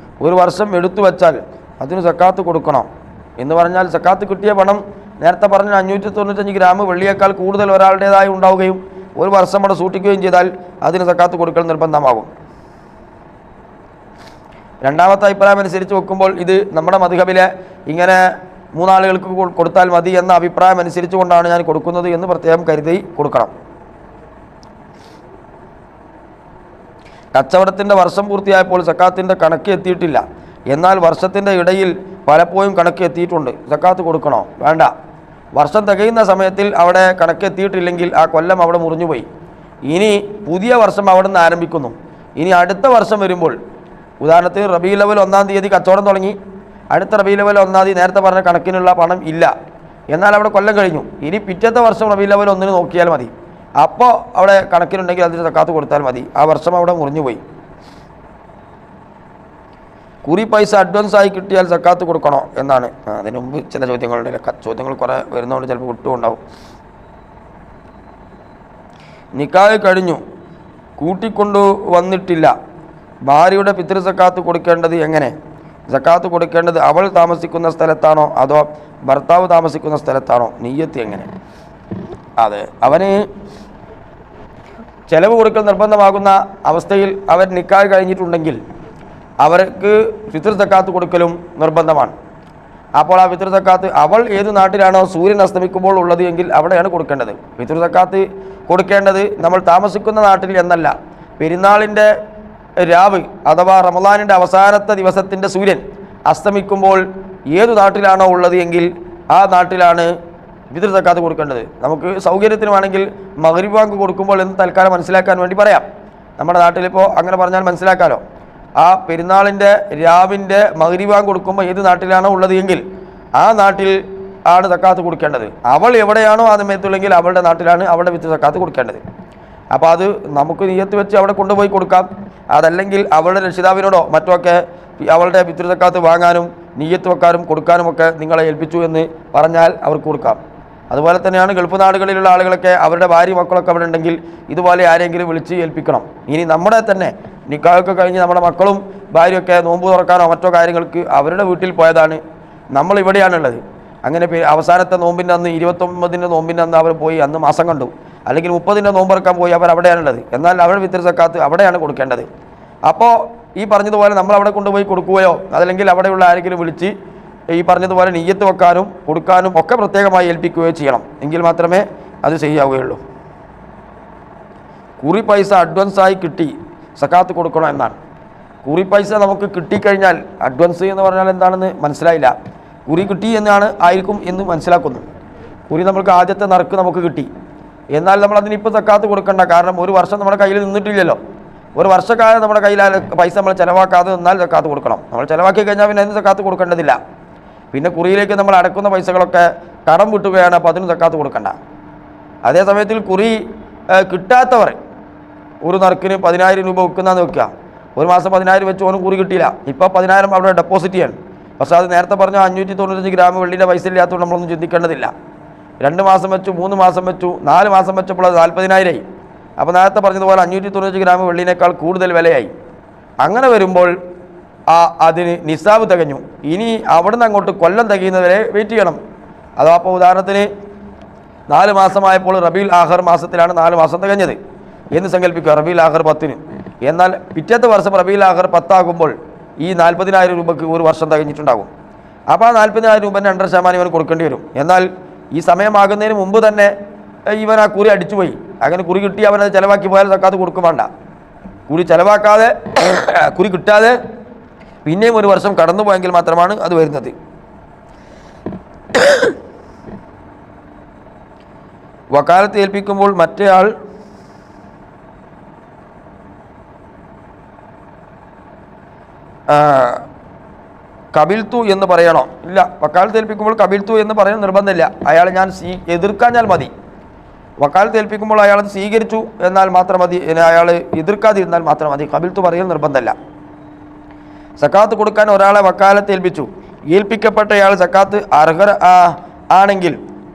ഒരു വർഷം എടുത്തു വച്ചാൽ അതിന് സക്കാത്ത് കൊടുക്കണം എന്ന് പറഞ്ഞാൽ, സക്കാത്ത് കിട്ടിയ പണം നേരത്തെ പറഞ്ഞ 595 ഗ്രാം വെള്ളിയേക്കാൾ കൂടുതൽ ഒരാളുടേതായി ഉണ്ടാവുകയും ഒരു വർഷം അവിടെ സൂക്ഷിക്കുകയും ചെയ്താൽ അതിന് സക്കാത്ത് കൊടുക്കൽ നിർബന്ധമാകും. രണ്ടാമത്തെ അഭിപ്രായം അനുസരിച്ച് വെക്കുമ്പോൾ ഇത് നമ്മുടെ മദ്ഹബിലെ ഇങ്ങനെ 3 ആളുകൾക്ക് കൊടുത്താൽ മതി എന്ന അഭിപ്രായം അനുസരിച്ച് കൊണ്ടാണ് ഞാൻ കൊടുക്കുന്നത് എന്ന് പ്രത്യേകം കരുതി കൊടുക്കണം. കച്ചവടത്തിൻ്റെ വർഷം പൂർത്തിയായപ്പോൾ സക്കാത്തിൻ്റെ കണക്ക് എത്തിയിട്ടില്ല, എന്നാൽ വർഷത്തിൻ്റെ ഇടയിൽ പലപ്പോഴും കണക്ക് എത്തിയിട്ടുണ്ട്. സക്കാത്ത് കൊടുക്കണോ? വേണ്ട. വർഷം തികയുന്ന സമയത്തിൽ അവിടെ കണക്ക് എത്തിയിട്ടില്ലെങ്കിൽ ആ കൊല്ലം അവിടെ മുറിഞ്ഞുപോയി. ഇനി പുതിയ വർഷം അവിടെ നിന്ന് ആരംഭിക്കുന്നു. ഇനി അടുത്ത വർഷം വരുമ്പോൾ, ഉദാഹരണത്തിന് റബീഉൽ അവ്വൽ 1-ാം തീയതി കച്ചവടം തുടങ്ങി, അടുത്ത റബീഉൽ അവ്വൽ 1-ാം തീയതി നേരത്തെ പറഞ്ഞ കണക്കിനുള്ള പണം ഇല്ല, എന്നാൽ അവിടെ കൊല്ലം കഴിഞ്ഞു. ഇനി പിറ്റത്തെ വർഷം റബീഉൽ അവ്വൽ 1-ന് നോക്കിയാൽ മതി. അപ്പോൾ അവിടെ കണക്കിനുണ്ടെങ്കിൽ അതിന് സക്കാത്ത് കൊടുത്താൽ മതി. ആ വർഷം അവിടെ മുറിഞ്ഞുപോയി. കുറി പൈസ അഡ്വാൻസായി കിട്ടിയാൽ സക്കാത്ത് കൊടുക്കണോ എന്നാണ്. അതിന് മുമ്പ് ചില ചോദ്യങ്ങളുണ്ട്. ചോദ്യങ്ങൾ കുറേ വരുന്നതുകൊണ്ട് ചിലപ്പോൾ വിട്ടുണ്ടാവും. നിക്കാഹ് കഴിഞ്ഞു, കൂട്ടിക്കൊണ്ടു വന്നിട്ടില്ല, ഭാര്യയുടെ പിതൃ സക്കാത്ത് കൊടുക്കേണ്ടത് എങ്ങനെ? സക്കാത്ത് കൊടുക്കേണ്ടത് അവൾ താമസിക്കുന്ന സ്ഥലത്താണോ അതോ ഭർത്താവ് താമസിക്കുന്ന സ്ഥലത്താണോ? നിയ്യത്ത് എങ്ങനെ? അതെ, അവന് ചെലവ് കൊടുക്കൽ നിർബന്ധമാകുന്ന അവസ്ഥയിൽ അവർ നിക്കാഹ് കഴിഞ്ഞിട്ടുണ്ടെങ്കിൽ അവർക്ക് ഫിത്ർ സക്കാത്ത് കൊടുക്കലും നിർബന്ധമാണ്. അപ്പോൾ ആ ഫിത്ർ സക്കാത്ത് അവൾ ഏത് നാട്ടിലാണോ സൂര്യൻ അസ്തമിക്കുമ്പോൾ ഉള്ളത് എങ്കിൽ അവിടെയാണ് കൊടുക്കേണ്ടത്. ഫിത്ർ സക്കാത്ത് കൊടുക്കേണ്ടത് നമ്മൾ താമസിക്കുന്ന നാട്ടിൽ എന്നല്ല, പെരുന്നാളിൻ്റെ രാവ് അഥവാ റമളാനിൻ്റെ അവസാനത്തെ ദിവസത്തിൻ്റെ സൂര്യൻ അസ്തമിക്കുമ്പോൾ ഏതു നാട്ടിലാണോ ഉള്ളത് എങ്കിൽ ആ നാട്ടിലാണ് ഫിത്ർ സക്കാത്ത് കൊടുക്കേണ്ടത്. നമുക്ക് സൗകര്യത്തിന് വേണമെങ്കിൽ മഗ്രിബ് ബാങ്ക് കൊടുക്കുമ്പോൾ എന്ന് തൽക്കാലം മനസ്സിലാക്കാൻ വേണ്ടി പറയാം. നമ്മുടെ നാട്ടിലിപ്പോൾ അങ്ങനെ പറഞ്ഞാൽ മനസ്സിലാക്കാമല്ലോ. ആ പെരുന്നാളിൻ്റെ രാവിൻ്റെ മഗ്രിബ് ബാങ്ക് കൊടുക്കുമ്പോൾ ഏത് നാട്ടിലാണോ ഉള്ളത് എങ്കിൽ ആ നാട്ടിൽ ആണ് സക്കാത്ത് കൊടുക്കേണ്ടത്. അവൾ എവിടെയാണോ ആ സമയത്തുള്ളെങ്കിൽ അവളുടെ നാട്ടിലാണ് അവിടെ ഫിത്ർ സക്കാത്ത് കൊടുക്കേണ്ടത്. അപ്പോൾ അത് നമുക്ക് നിയ്യത്ത് വെച്ച് അവിടെ കൊണ്ടുപോയി കൊടുക്കാം. അതല്ലെങ്കിൽ അവളുടെ രക്ഷിതാവിനോടോ മറ്റൊക്കെ അവളുടെ ഫിത്ർ സക്കാത്ത് വാങ്ങാനും നിയ്യത്ത് വെക്കാനും കൊടുക്കാനുമൊക്കെ നിങ്ങളെ ഏൽപ്പിച്ചു എന്ന് പറഞ്ഞാൽ അവർക്ക് കൊടുക്കാം. അതുപോലെ തന്നെയാണ് ഗൾഫ് നാടുകളിലുള്ള ആളുകളൊക്കെ അവരുടെ ഭാര്യ മക്കളൊക്കെ അവിടെ ഉണ്ടെങ്കിൽ ഇതുപോലെ ആരെങ്കിലും വിളിച്ച് ഏൽപ്പിക്കണം. ഇനി നമ്മുടെ തന്നെ നിക്കാഹൊക്കെ കഴിഞ്ഞ് നമ്മുടെ മക്കളും ഭാര്യയൊക്കെ നോമ്പ് തുറക്കാനോ മറ്റോ കാര്യങ്ങൾക്ക് അവരുടെ വീട്ടിൽ പോയതാണ്, നമ്മളിവിടെയാണുള്ളത്. അങ്ങനെ അവസാനത്തെ നോമ്പിൻ്റെ അന്ന് 29ൻ്റെ നോമ്പിൻ്റെ അന്ന് അവർ പോയി അന്ന് മാസം കണ്ടു, അല്ലെങ്കിൽ 30ൻ്റെ നോമ്പറക്കാൻ പോയി അവർ അവിടെയാണുള്ളത്. എന്നാൽ അവരുടെ ഫിത്ർ സക്കാത്ത് അവിടെയാണ് കൊടുക്കേണ്ടത്. അപ്പോൾ ഈ പറഞ്ഞതുപോലെ നമ്മൾ അവിടെ കൊണ്ടുപോയി കൊടുക്കുകയോ അതല്ലെങ്കിൽ അവിടെയുള്ള ആരെങ്കിലും വിളിച്ച് ഈ പറഞ്ഞതുപോലെ നിയ്യത്ത് വെക്കാനും കൊടുക്കാനും ഒക്കെ പ്രത്യേകമായി ഏൽപ്പിക്കുകയോ ചെയ്യണം. എങ്കിൽ മാത്രമേ അത് ശരിയാവുകയുള്ളൂ. കുറി പൈസ അഡ്വാൻസായി കിട്ടി സക്കാത്ത് കൊടുക്കണം എന്നാണ്. കുറി പൈസ നമുക്ക് കിട്ടിക്കഴിഞ്ഞാൽ, അഡ്വാൻസ് എന്ന് പറഞ്ഞാൽ എന്താണെന്ന് മനസ്സിലായില്ല. കുറി കിട്ടി എന്നാണ് ആയിരിക്കും എന്ന് മനസ്സിലാക്കുന്നു. കുറി നമുക്ക് ആദ്യത്തെ നറുക്ക് നമുക്ക് കിട്ടി, എന്നാൽ നമ്മൾ അതിനിപ്പോൾ സക്കാത്ത് കൊടുക്കണ്ട. കാരണം ഒരു വർഷം നമ്മുടെ കയ്യിൽ നിന്നിട്ടില്ലല്ലോ. ഒരു വർഷക്കാലം നമ്മുടെ കയ്യിൽ പൈസ നമ്മൾ ചിലവാക്കാതെ നിന്നാൽ സക്കാത്ത് കൊടുക്കണം. നമ്മൾ ചിലവാക്കി കഴിഞ്ഞാൽ പിന്നെ അതിന് സക്കാത്ത് കൊടുക്കേണ്ടതില്ല. പിന്നെ കുറിയിലേക്ക് നമ്മൾ അടക്കുന്ന പൈസകളൊക്കെ കടം വിട്ടുകയാണ്, അപ്പോൾ അതിന് സക്കാത്ത് കൊടുക്കണ്ട. അതേ സമയത്തിൽ കുറി കിട്ടാത്തവർ ഒരു നറുക്കിന് 10,000 രൂപ വെക്കുന്നതെന്ന് വെക്കുക. ഒരു മാസം 10,000 വെച്ച് ഓനും കുറി കിട്ടിയില്ല, ഇപ്പോൾ 10,000 അവിടെ ഡെപ്പോസിറ്റ് ചെയ്യണം. പക്ഷേ അത് നേരത്തെ പറഞ്ഞ 595 ഗ്രാം വെള്ളിയുടെ പൈസ ഇല്ലാത്തതുകൊണ്ട് നമ്മളൊന്നും ചിന്തിക്കേണ്ടതില്ല. 2 മാസം വെച്ചു, 3 മാസം വെച്ചു, 4 മാസം വെച്ചപ്പോൾ അത് 40,000 ആയി. അപ്പോൾ നേരത്തെ പറഞ്ഞതുപോലെ 595 ഗ്രാം വെള്ളിനേക്കാൾ കൂടുതൽ വിലയായി. അങ്ങനെ വരുമ്പോൾ അതിന് നിസാബ് തികഞ്ഞു. ഇനി അവിടുന്ന് അങ്ങോട്ട് കൊല്ലം തികയുന്നവരെ വെയിറ്റ് ചെയ്യണം. അതോ അപ്പോൾ ഉദാഹരണത്തിന് 4 മാസമായപ്പോൾ റബീഉൽ ആഖിർ മാസത്തിലാണ് 4 മാസം തികഞ്ഞത് എന്ന് സങ്കല്പിക്കുക, റബീഉൽ ആഖിർ 10-ന്. എന്നാൽ പിറ്റത്തെ വർഷം റബീഉൽ ആഖിർ 10 ആകുമ്പോൾ ഈ 40,000 രൂപയ്ക്ക് ഒരു വർഷം തികഞ്ഞിട്ടുണ്ടാകും. അപ്പോൾ ആ 40,000 രൂപേൻ്റെ 2% ഇവൻ കൊടുക്കേണ്ടി വരും. എന്നാൽ ഈ സമയമാകുന്നതിന് മുമ്പ് തന്നെ ഇവൻ ആ കുറി അടിച്ചുപോയി. അങ്ങനെ കുറി കിട്ടി അവനത് ചിലവാക്കി പോയാൽ സക്കാത്ത് കൊടുക്കും വേണ്ട. കുറി ചിലവാക്കാതെ കുറി കിട്ടാതെ പിന്നെയും ഒരു വർഷം കടന്നു പോയെങ്കിൽ മാത്രമാണ് അത് വരുന്നത്. വക്കാലത്ത് ഏൽപ്പിക്കുമ്പോൾ മറ്റേയാൾ കബിൽത്തു എന്ന് പറയണോ? ഇല്ല, വക്കാലത്ത് ഏൽപ്പിക്കുമ്പോൾ കബിൽത്തു എന്ന് പറയാൻ നിർബന്ധമില്ല. അയാൾ ഞാൻ എതിർക്കാഞ്ഞാൽ മതി. വക്കാലത്ത് ഏൽപ്പിക്കുമ്പോൾ അയാളത് സ്വീകരിച്ചു എന്നാൽ മാത്രം മതി, അയാൾ എതിർക്കാതിരുന്നാൽ മാത്രം മതി. കബിൽത്തു പറയൽ നിർബന്ധമല്ല. സക്കാത്ത് കൊടുക്കാൻ ഒരാളെ വക്കാലത്ത് ഏൽപ്പിക്കപ്പെട്ടയാൾ സക്കാത്ത് അർഹർ ആണെങ്കിൽ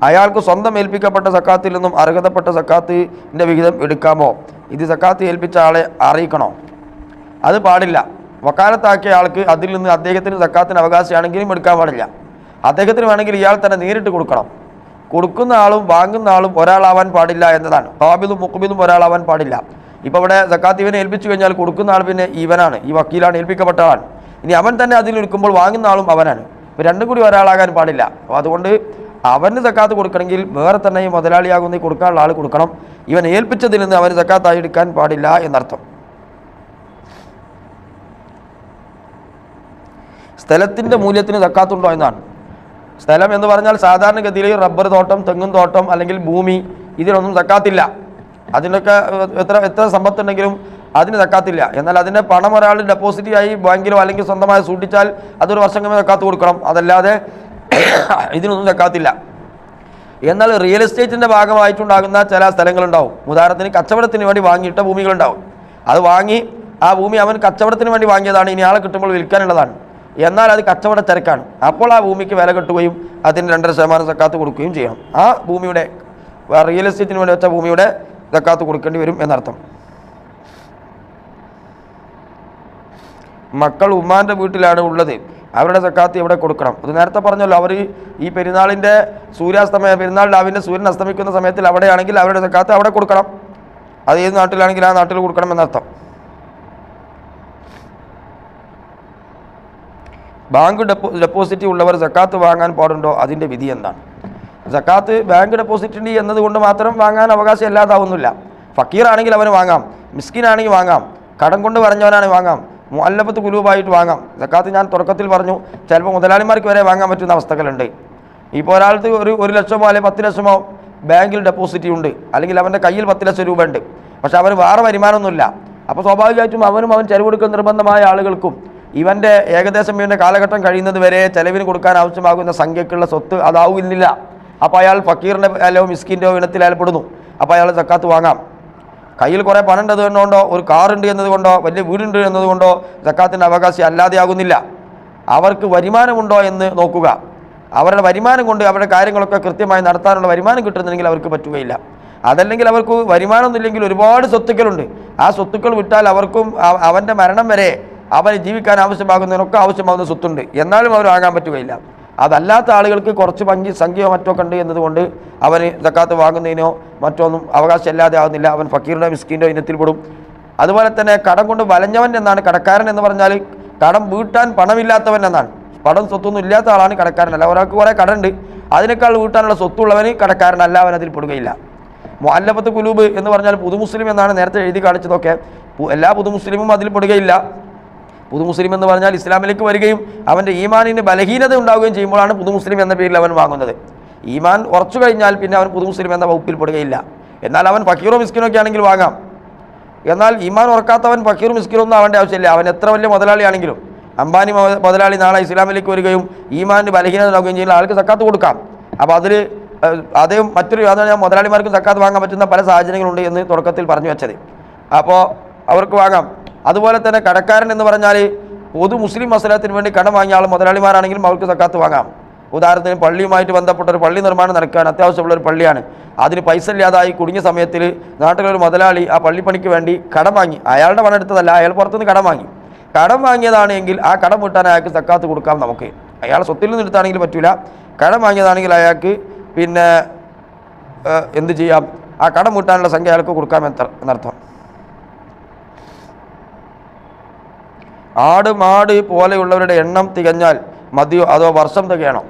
അയാൾക്ക് സ്വന്തം ഏൽപ്പിക്കപ്പെട്ട സക്കാത്തിൽ നിന്നും അർഹതപ്പെട്ട സക്കാത്തിൻ്റെ വിഹിതം എടുക്കാമോ? ഇത് സക്കാത്ത് ഏൽപ്പിച്ച ആളെ അറിയിക്കണോ? അത് പാടില്ല. വക്കാലത്താക്കിയ ആൾക്ക് അതിൽ നിന്ന് അദ്ദേഹത്തിന് സക്കാത്തിന് അവകാശമാണെങ്കിലും എടുക്കാൻ പാടില്ല. അദ്ദേഹത്തിന് വേണമെങ്കിൽ ഇയാൾ തന്നെ നേരിട്ട് കൊടുക്കണം. കൊടുക്കുന്ന ആളും വാങ്ങുന്ന ആളും ഒരാളാവാൻ പാടില്ല എന്നതാണ്. ഖാബിദും മുഖ്ബിദും ഒരാളാവാൻ പാടില്ല. ഇപ്പോൾ ഇവിടെ സക്കാത്ത് ഇവനെ ഏൽപ്പിച്ചു കഴിഞ്ഞാൽ കൊടുക്കുന്ന ആൾ പിന്നെ ഇവനാണ്, ഈ വക്കീലാണ്, ഏൽപ്പിക്കപ്പെട്ട ആളാണ്. ഇനി അവൻ തന്നെ അതിലെടുക്കുമ്പോൾ വാങ്ങുന്ന ആളും അവനാണ്. ഇപ്പോൾ രണ്ടും കൂടി ഒരാളാകാൻ പാടില്ല. അപ്പോൾ അതുകൊണ്ട് അവന് സക്കാത്ത് കൊടുക്കണമെങ്കിൽ വേറെ തന്നെ ഈ മുതലാളിയാകുന്ന കൊടുക്കാനുള്ള ആൾ കൊടുക്കണം. ഇവൻ ഏൽപ്പിച്ചതിൽ നിന്ന് അവന് സക്കാത്തായി എടുക്കാൻ പാടില്ല എന്നർത്ഥം. സ്ഥലത്തിൻ്റെ മൂല്യത്തിന് സക്കാത്തുണ്ടോ എന്നാണ്. സ്ഥലം എന്ന് പറഞ്ഞാൽ സാധാരണഗതിയിൽ റബ്ബർ തോട്ടം, തെങ്ങും തോട്ടം അല്ലെങ്കിൽ ഭൂമി, ഇതിനൊന്നും സക്കാത്തില്ല. അതിനൊക്കെ എത്ര സമ്പത്തുണ്ടെങ്കിലും അതിന് സക്കാത്തില്ല. എന്നാൽ അതിൻ്റെ പണം ഒരാൾ ഡെപ്പോസിറ്റ് ആയി ബാങ്കിലോ അല്ലെങ്കിൽ സ്വന്തമായി സൂക്ഷിച്ചാൽ അതൊരു വർഷം കഴിഞ്ഞ് സക്കാത്ത് കൊടുക്കണം. അതല്ലാതെ ഇതിനൊന്നും സക്കാത്തില്ല. എന്നാൽ റിയൽ എസ്റ്റേറ്റിൻ്റെ ഭാഗമായിട്ടുണ്ടാകുന്ന ചില സ്ഥലങ്ങളുണ്ടാവും. ഉദാഹരണത്തിന് കച്ചവടത്തിന് വേണ്ടി വാങ്ങിയിട്ട ഭൂമികളുണ്ടാവും. അത് വാങ്ങി ആ ഭൂമി അവൻ കച്ചവടത്തിന് വേണ്ടി വാങ്ങിയതാണ്, ഇനി ആളെ കിട്ടുമ്പോൾ വിൽക്കാനുള്ളതാണ്. എന്നാൽ അത് കച്ചവട ചരക്കാണ്. അപ്പോൾ ആ ഭൂമിക്ക് വില കിട്ടുകയും അതിന് 2% സക്കാത്ത് കൊടുക്കുകയും ചെയ്യണം. ആ ഭൂമിയുടെ റിയൽ എസ്റ്റേറ്റിന് വേണ്ടി വെച്ച ഭൂമിയുടെ സക്കാത്ത് കൊടുക്കേണ്ടി വരും എന്നർത്ഥം. മക്കൾ ഉമ്മാൻ്റെ വീട്ടിലാണ് ഉള്ളത്, അവരുടെ സക്കാത്ത് എവിടെ കൊടുക്കണം? അത് നേരത്തെ പറഞ്ഞല്ലോ, അവർ ഈ പെരുന്നാളിൻ്റെ പെരുന്നാൾ രാവിലെ സൂര്യൻ അസ്തമിക്കുന്ന സമയത്തിൽ അവിടെയാണെങ്കിൽ അവരുടെ സക്കാത്ത് അവിടെ കൊടുക്കണം. അത് ഏത് നാട്ടിലാണെങ്കിൽ ആ നാട്ടിൽ കൊടുക്കണം എന്നർത്ഥം. ബാങ്ക് ഡെപ്പോസിറ്റ് ഉള്ളവർ സക്കാത്ത് വാങ്ങാൻ പാടുണ്ടോ? അതിൻ്റെ വിധി എന്താണ്? സക്കാത്ത് ബാങ്ക് ഡെപ്പോസിറ്റ് എന്നതുകൊണ്ട് മാത്രം വാങ്ങാൻ അവകാശം ഇല്ലാതാവുന്നില്ല. ഫക്കീറാണെങ്കിൽ അവന് വാങ്ങാം, മിസ്കിനാണെങ്കിൽ വാങ്ങാം, കടം കൊണ്ട് പറഞ്ഞവനാണെങ്കിൽ വാങ്ങാം, മുഅല്ലഫത്ത് ഖുലൂബായിട്ട് വാങ്ങാം. സക്കാത്ത് ഞാൻ തുടക്കത്തിൽ പറഞ്ഞു, ചിലപ്പോൾ മുതലാളിമാർക്ക് വരെ വാങ്ങാൻ പറ്റുന്ന അവസ്ഥകളുണ്ട്. ഇപ്പോൾ ഒരാൾക്ക് 1 ലക്ഷമോ അല്ലെങ്കിൽ 10 ലക്ഷമോ ബാങ്കിൽ ഡെപ്പോസിറ്റ് ഉണ്ട്, അല്ലെങ്കിൽ അവൻ്റെ കയ്യിൽ 10 ലക്ഷം രൂപ ഉണ്ട്, പക്ഷെ അവന് വേറെ വരുമാനമൊന്നുമില്ല. അപ്പോൾ സ്വാഭാവികമായിട്ടും അവൻ ചെലവെടുക്കുന്ന നിർബന്ധമായ ആളുകൾക്കും ഇവൻ്റെ ഏകദേശം ഇവൻ്റെ കാലഘട്ടം കഴിയുന്നത് വരെ ചെലവിന് കൊടുക്കാൻ ആവശ്യമാകുന്ന സംഖ്യക്കുള്ള സ്വത്ത് അതാവുന്നില്ല. അപ്പോൾ അയാൾ ഫക്കീറിൻ്റെ അല്ലോ മിസ്കിൻ്റെയോ ഇനത്തിൽ അയാൾപ്പെടുന്നു. അപ്പോൾ അയാൾ സക്കാത്ത് വാങ്ങാം. കയ്യിൽ കുറേ പണം ഉണ്ടത് കൊണ്ടോ ഒരു കാറുണ്ട് എന്നതുകൊണ്ടോ വലിയ വീടുണ്ട് എന്നതുകൊണ്ടോ സക്കാത്തിൻ്റെ അവകാശം അല്ലാതെയാകുന്നില്ല. അവർക്ക് വരുമാനമുണ്ടോ എന്ന് നോക്കുക. അവരുടെ വരുമാനം കൊണ്ട് അവരുടെ കാര്യങ്ങളൊക്കെ കൃത്യമായി നടത്താനുള്ള വരുമാനം കിട്ടുന്നുണ്ടെങ്കിൽ അവർക്ക് പറ്റുകയില്ല. അതല്ലെങ്കിൽ അവർക്ക് വരുമാനമൊന്നുമില്ലെങ്കിൽ ഒരുപാട് സ്വത്തുക്കളുണ്ട്. ആ സ്വത്തുക്കൾ വിട്ടാൽ അവർക്കും അവൻ്റെ മരണം വരെ അവന് ജീവിക്കാൻ ആവശ്യമാകുന്നതിനൊക്കെ ആവശ്യമാകുന്ന സ്വത്തുണ്ട്, എന്നാലും അവർ വാങ്ങാൻ പറ്റുകയില്ല. അതല്ലാത്ത ആളുകൾക്ക് കുറച്ച് സംഖ്യയോ മറ്റോ ഉണ്ട് എന്നതുകൊണ്ട് അവന് സക്കാത്ത് വാങ്ങുന്നതിനോ മറ്റൊന്നും അവകാശമില്ലാതെ ആകുന്നില്ല. അവൻ ഫക്കീറിൻ്റെ മിസ്കിൻ്റെ ഇനത്തിൽപ്പെടും. അതുപോലെ തന്നെ കടം കൊണ്ട് വലഞ്ഞവൻ എന്നാണ് കടക്കാരൻ എന്ന് പറഞ്ഞാൽ. കടം വീട്ടാൻ പണമില്ലാത്തവൻ എന്നാണ്. പണം സ്വത്തൊന്നും ഇല്ലാത്ത ആളാണ് കടക്കാരനല്ല. ഒരാൾക്ക് കുറേ കടമുണ്ട്, അതിനേക്കാൾ വീട്ടാനുള്ള സ്വത്തുള്ളവന് കടക്കാരനല്ല, അവൻ അതിൽ പെടുകയില്ല. മുഅല്ലഫത്ത് ഖുലൂബ് എന്ന് പറഞ്ഞാൽ പുതുമുസ്ലിം എന്നാണ് നേരത്തെ എഴുതി കാണിച്ചതൊക്കെ. എല്ലാ പുതുമുസ്ലിമും അതിൽ പെടുകയില്ല. പുതുമുസ്ലിം എന്ന് പറഞ്ഞാൽ ഇസ്ലാമിലേക്ക് വരികയും അവൻ്റെ ഈമാനിന് ബലഹീനത ഉണ്ടാവുകയും ചെയ്യുമ്പോഴാണ് പുതുമുസ്ലിം എന്ന പേരിൽ അവൻ വാങ്ങുന്നത്. ഈമാൻ ഉറച്ചു കഴിഞ്ഞാൽ പിന്നെ അവൻ പുതുമുസ്ലിം എന്ന വകുപ്പിൽ പെടുകയില്ല. എന്നാൽ അവൻ ഫക്കീറോ മിസ്കിനൊക്കെ ആണെങ്കിൽ വാങ്ങാം. എന്നാൽ ഈമാൻ ഉറക്കാത്തവൻ ഫക്കീറും മിസ്കിനൊന്നും ആവേണ്ട ആവശ്യമില്ല. അവൻ എത്ര വലിയ മുതലാളിയാണെങ്കിലും, അംബാനി മുതലാളി നാളെ ഇസ്ലാമിലേക്ക് വരികയും ഈമാനിന് ബലഹീനത ഉണ്ടാവുകയും ചെയ്യുന്ന ആൾക്ക് സക്കാത്ത് കൊടുക്കാം. അപ്പോൾ അതിൽ അദ്ദേഹം അതാണ് ഞാൻ മുതലാളിമാർക്ക് സക്കാത്ത് വാങ്ങാൻ പറ്റുന്ന പല സാഹചര്യങ്ങളുണ്ട് എന്ന് തുടക്കത്തിൽ പറഞ്ഞു വെച്ചത്. അപ്പോൾ അവർക്ക് വാങ്ങാം. അതുപോലെ തന്നെ കടക്കാരൻ എന്ന് പറഞ്ഞാൽ പൊതു മുസ്ലിം മസലത്തിന് വേണ്ടി കടം വാങ്ങിയ ആൾ മുതലാളിമാരാണെങ്കിലും അവർക്ക് സക്കാത്ത് വാങ്ങാം. ഉദാഹരണത്തിന് പള്ളിയുമായിട്ട് ബന്ധപ്പെട്ട ഒരു പള്ളി നിർമ്മാണം നടക്കുകയാണ്, അത്യാവശ്യമുള്ള ഒരു പള്ളിയാണ്. അതിന് പൈസ ഇല്ലാതായി കുടുങ്ങിയ സമയത്തിൽ നാട്ടിലൊരു മുതലാളി ആ പള്ളിപ്പണിക്ക് വേണ്ടി കടം വാങ്ങി. അയാളുടെ പണം എടുത്തതല്ല, അയാൾ പുറത്തുനിന്ന് കടം വാങ്ങി. കടം വാങ്ങിയതാണ് എങ്കിൽ ആ കടം വീട്ടാൻ അയാൾക്ക് സക്കാത്ത് കൊടുക്കാം. നമുക്ക് അയാൾ സ്വത്തിൽ നിന്ന് എടുത്താണെങ്കിൽ പറ്റില്ല. കടം വാങ്ങിയതാണെങ്കിൽ അയാൾക്ക് പിന്നെ എന്ത് ചെയ്യാം, ആ കടം വീട്ടാനുള്ള സംഖ്യ അയാൾക്ക് കൊടുക്കാം എന്നർത്ഥം. ആട് മാട് പോലെയുള്ളവരുടെ എണ്ണം തികഞ്ഞാൽ മതിയോ അതോ വർഷം തികയണം?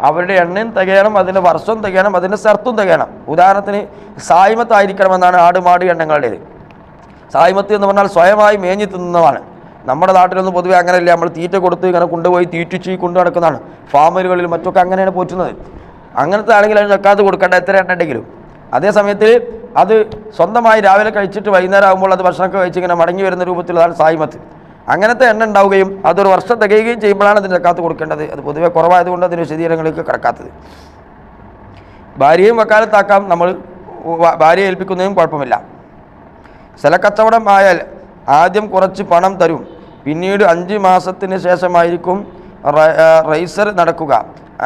അവരുടെ എണ്ണം തികയണം, അതിൻ്റെ വർഷം തികയണം, അതിൻ്റെ ശർത്തും തികയണം. ഉദാഹരണത്തിന് സായ്മത്തായിരിക്കണമെന്നാണ് ആട് മാട് എണ്ണങ്ങളുടേത്. സായ്മത്ത് എന്ന് പറഞ്ഞാൽ സ്വയമായി മേഞ്ഞു തിന്നുന്നതാണ്. നമ്മുടെ നാട്ടിലൊന്നും പൊതുവെ അങ്ങനെയല്ല. നമ്മൾ തീറ്റ കൊടുത്ത് ഇങ്ങനെ കൊണ്ടുപോയി തീറ്റിച്ച് കൊണ്ടു നടക്കുന്നതാണ്. ഫാമുകളിൽ മറ്റൊക്കെ അങ്ങനെയാണ് പോറ്റുന്നത്. അങ്ങനത്തെ ആണെങ്കിൽ അതിന് സക്കാത്ത് കൊടുക്കേണ്ട എത്ര എണ്ണ ഉണ്ടെങ്കിലും. അതേ സമയത്ത് അത് സ്വന്തമായി രാവിലെ കഴിച്ചിട്ട് വൈകുന്നേരം ആകുമ്പോൾ അത് ഭക്ഷണമൊക്കെ കഴിച്ച് ഇങ്ങനെ മടങ്ങി വരുന്ന രൂപത്തിലുള്ളതാണ് സായ്മത്ത്. അങ്ങനത്തെ എണ്ണ ഉണ്ടാവുകയും അതൊരു വർഷം തികയുകയും ചെയ്യുമ്പോഴാണ് അതിന് സക്കാത്ത് കൊടുക്കേണ്ടത്. അത് പൊതുവെ കുറവായതുകൊണ്ട് അതിന് വിശദീകരണങ്ങളിലേക്ക് കിടക്കാത്തത്. ഭാര്യയും വക്കാലത്താക്കാം, നമ്മൾ ഭാര്യയെ ഏൽപ്പിക്കുന്നതും കുഴപ്പമില്ല. സ്ഥലക്കച്ചവടം ആയാൽ ആദ്യം കുറച്ച് പണം തരും, പിന്നീട് 5 മാസത്തിന് ശേഷമായിരിക്കും റൈസർ നടക്കുക.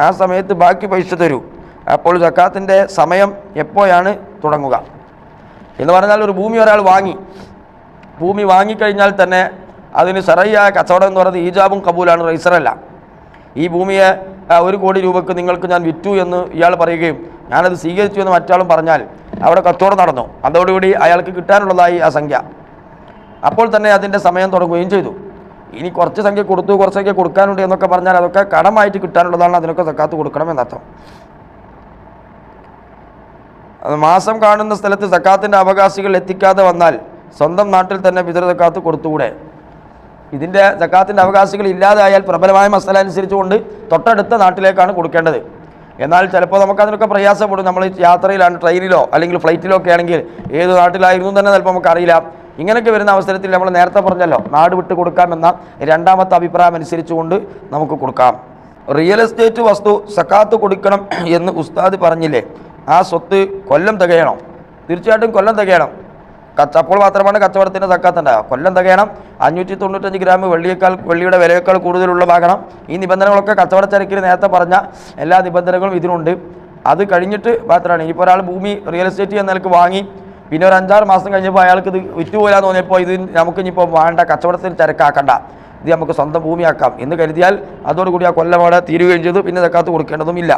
ആ സമയത്ത് ബാക്കി പൈസ തരൂ. അപ്പോൾ സക്കാത്തിൻ്റെ സമയം എപ്പോഴാണ് തുടങ്ങുക എന്ന് പറഞ്ഞാൽ, ഒരു ഭൂമി ഒരാൾ വാങ്ങി, ഭൂമി വാങ്ങിക്കഴിഞ്ഞാൽ തന്നെ അതിന് ശറയ്യായ കച്ചവടം എന്ന് പറയുന്നത് ഈജാബും കബൂലാണ്, റൈസറല്ല. ഈ ഭൂമിയെ 1 കോടി രൂപയ്ക്ക് നിങ്ങൾക്ക് ഞാൻ വിറ്റു എന്ന് ഇയാൾ പറയുകയും ഞാനത് സ്വീകരിച്ചു എന്ന് മറ്റാളും പറഞ്ഞാൽ അവിടെ കച്ചവടം നടന്നു. അതോടുകൂടി അയാൾക്ക് കിട്ടാനുള്ളതായി ആ സംഖ്യ. അപ്പോൾ തന്നെ അതിൻ്റെ സമയം തുടങ്ങുകയും ചെയ്തു. ഇനി കുറച്ച് സംഖ്യ കൊടുത്തു, കുറച്ച് സംഖ്യ കൊടുക്കാനുണ്ട് എന്നൊക്കെ പറഞ്ഞാൽ അതൊക്കെ കടമായിട്ട് കിട്ടാനുള്ളതാണ്. അതിനൊക്കെ സക്കാത്ത് കൊടുക്കണം എന്നർത്ഥം. മാസം കാണുന്ന സ്ഥലത്ത് സക്കാത്തിൻ്റെ അവകാശികൾ എത്തിക്കാതെ വന്നാൽ സ്വന്തം നാട്ടിൽ തന്നെ ഫിത്ർ സക്കാത്ത് കൊടുത്തുകൂടെ? ഇതിൻ്റെ സക്കാത്തിൻ്റെ അവകാശികൾ ഇല്ലാതായാൽ പ്രബലമായ മസല അനുസരിച്ചുകൊണ്ട് തൊട്ടടുത്ത നാട്ടിലേക്കാണ് കൊടുക്കേണ്ടത്. എന്നാൽ ചിലപ്പോൾ നമുക്കതിനൊക്കെ പ്രയാസപ്പെടും. നമ്മൾ യാത്രയിലാണ്, ട്രെയിനിലോ അല്ലെങ്കിൽ ഫ്ലൈറ്റിലോ ഒക്കെ ആണെങ്കിൽ ഏത് നാട്ടിലായിരുന്നു തന്നെ ചിലപ്പോൾ നമുക്കറിയില്ല. ഇങ്ങനെയൊക്കെ വരുന്ന അവസരത്തിൽ നമ്മൾ നേരത്തെ പറഞ്ഞല്ലോ, നാട് വിട്ട് കൊടുക്കാമെന്ന രണ്ടാമത്തെ അഭിപ്രായം അനുസരിച്ചുകൊണ്ട് നമുക്ക് കൊടുക്കാം. റിയൽ എസ്റ്റേറ്റ് വസ്തു സക്കാത്ത് കൊടുക്കണം എന്ന് ഉസ്താദ് പറഞ്ഞില്ലേ, ആ സ്വത്ത് കൊല്ലം തികയണം? തീർച്ചയായിട്ടും കൊല്ലം തികയണം. അപ്പോൾ മാത്രമാണ് കച്ചവടത്തിൻ്റെ സക്കാത്ത് ഉണ്ടാകുക. കൊല്ലം തികയണം. 595 ഗ്രാം വെള്ളിയുടെ വിലയേക്കാൾ കൂടുതലുള്ളതാകണം. ഈ നിബന്ധനകളൊക്കെ കച്ചവടച്ചരക്കിൽ നേരത്തെ പറഞ്ഞ എല്ലാ നിബന്ധനകളും ഇതിനുണ്ട്. അത് കഴിഞ്ഞിട്ട് മാത്രമാണ്. ഇപ്പോൾ ഒരാൾ ഭൂമി റിയൽ എസ്റ്റേറ്റ് എന്ന നിലക്ക് വാങ്ങി, പിന്നെ ഒരു 5-6 മാസം കഴിഞ്ഞപ്പോൾ അയാൾക്ക് ഇത് വിറ്റുപോലാന്ന് തോന്നിയപ്പോൾ ഇത് നമുക്ക് ഇനിയിപ്പോൾ വേണ്ട, കച്ചവടത്തിന് ചരക്കാക്കണ്ട, ഇത് നമുക്ക് സ്വന്തം ഭൂമിയാക്കാം എന്ന് കരുതിയാൽ അതോടുകൂടി ആ കൊല്ലം അവിടെ തീരുകയും ചെയ്തു. പിന്നെ സക്കാത്ത് കൊടുക്കേണ്ടതും ഇല്ല.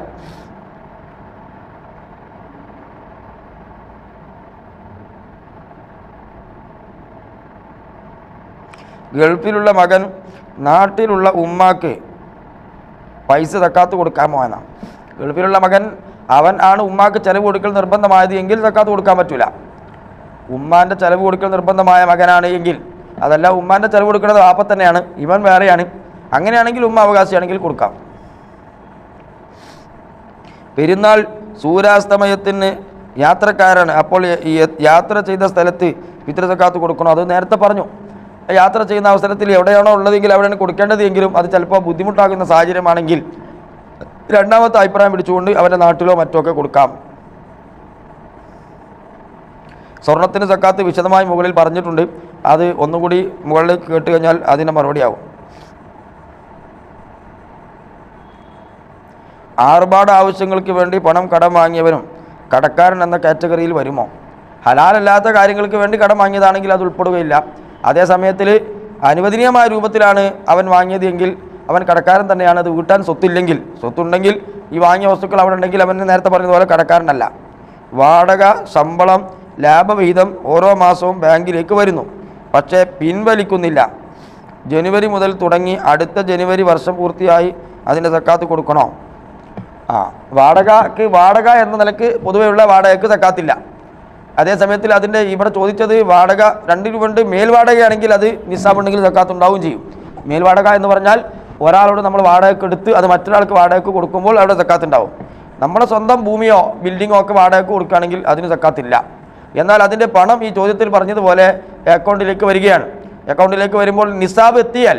ഗൾഫിലുള്ള മകൻ നാട്ടിലുള്ള ഉമ്മാക്ക് പൈസ സക്കാത്ത് കൊടുക്കാമോ എന്നാണ്. ഗൾഫിലുള്ള മകൻ അവൻ ആണ് ഉമ്മാക്ക് ചെലവ് കൊടുക്കൽ നിർബന്ധമായത് എങ്കിൽ സക്കാത്ത് കൊടുക്കാൻ പറ്റില്ല. ഉമ്മാൻ്റെ ചെലവ് കൊടുക്കൽ നിർബന്ധമായ മകനാണ് എങ്കിൽ, അതല്ല ഉമ്മാൻ്റെ ചെലവ് കൊടുക്കുന്നത് വാപ്പ തന്നെയാണ്, ഇവൻ വേറെയാണ്, അങ്ങനെയാണെങ്കിൽ ഉമ്മ അവകാശിയാണെങ്കിൽ കൊടുക്കാം. പെരുന്നാൾ സൂര്യാസ്തമയത്തിന് യാത്രക്കാരാണ്, അപ്പോൾ യാത്ര ചെയ്ത സ്ഥലത്ത് ഫിത്ർ സക്കാത്ത് കൊടുക്കണോ? അത് നേരത്തെ പറഞ്ഞു. യാത്ര ചെയ്യുന്ന അവസരത്തിൽ എവിടെയാണോ ഉള്ളതെങ്കിൽ അവിടെയാണ് കൊടുക്കേണ്ടത്. എങ്കിലും അത് ചിലപ്പോൾ ബുദ്ധിമുട്ടാകുന്ന സാഹചര്യമാണെങ്കിൽ രണ്ടാമത്തെ അഭിപ്രായം പിടിച്ചുകൊണ്ട് അവൻ്റെ നാട്ടിലോ മറ്റോ ഒക്കെ കൊടുക്കാം. സ്വർണത്തിന് സക്കാത്ത് വിശദമായി മുകളിൽ പറഞ്ഞിട്ടുണ്ട്. അത് ഒന്നുകൂടി മുകളിൽ കേട്ട് കഴിഞ്ഞാൽ അതിൻ്റെ മറുപടിയാവും. ആർഭാട ആവശ്യങ്ങൾക്ക് വേണ്ടി പണം കടം വാങ്ങിയവനും കടക്കാരൻ എന്ന കാറ്റഗറിയിൽ വരുമോ? ഹലാലല്ലാത്ത കാര്യങ്ങൾക്ക് വേണ്ടി കടം വാങ്ങിയതാണെങ്കിൽ അത് ഉൾപ്പെടുകയില്ല. അതേ സമയത്തിൽ അനുവദനീയമായ രൂപത്തിലാണ് അവൻ വാങ്ങിയത് എങ്കിൽ അവൻ കടക്കാരൻ തന്നെയാണ്. അത് വീട്ടാൻ സ്വത്തില്ലെങ്കിൽ, സ്വത്തുണ്ടെങ്കിൽ ഈ വാങ്ങിയ വസ്തുക്കൾ അവിടെ ഉണ്ടെങ്കിൽ അവൻ നേരത്തെ പറഞ്ഞതുപോലെ കടക്കാരനല്ല. വാടക, ശമ്പളം, ലാഭവിഹിതം ഓരോ മാസവും ബാങ്കിലേക്ക് വരുന്നു, പക്ഷേ പിൻവലിക്കുന്നില്ല. ജനുവരി മുതൽ തുടങ്ങി അടുത്ത ജനുവരി വർഷം പൂർത്തിയായി അതിൻ്റെ സക്കാത്ത് കൊടുക്കണോ? വാടക എന്ന നിലക്ക് പൊതുവെയുള്ള വാടകയ്ക്ക് സക്കാത്തില്ല. അതേ സമയത്തിൽ അതിൻ്റെ ഇവിടെ ചോദിച്ചത് വാടക 2 രൂപ മേൽവാടകയാണെങ്കിൽ അത് നിസാബുണ്ടെങ്കിൽ സക്കാത്ത് ഉണ്ടാവുകയും ചെയ്യും. മേൽവാടക എന്ന് പറഞ്ഞാൽ ഒരാളോട് നമ്മൾ വാടകയ്ക്ക് എടുത്ത് അത് മറ്റൊരാൾക്ക് വാടകയ്ക്ക് കൊടുക്കുമ്പോൾ അവിടെ സക്കാത്ത് ഉണ്ടാവും. നമ്മുടെ സ്വന്തം ഭൂമിയോ ബിൽഡിങ്ങോ ഒക്കെ വാടകയ്ക്ക് കൊടുക്കുകയാണെങ്കിൽ അതിന് സക്കാത്തില്ല. എന്നാൽ അതിൻ്റെ പണം ഈ ചോദ്യത്തിൽ പറഞ്ഞതുപോലെ അക്കൗണ്ടിലേക്ക് വരികയാണ്. അക്കൗണ്ടിലേക്ക് വരുമ്പോൾ നിസാബ് എത്തിയാൽ,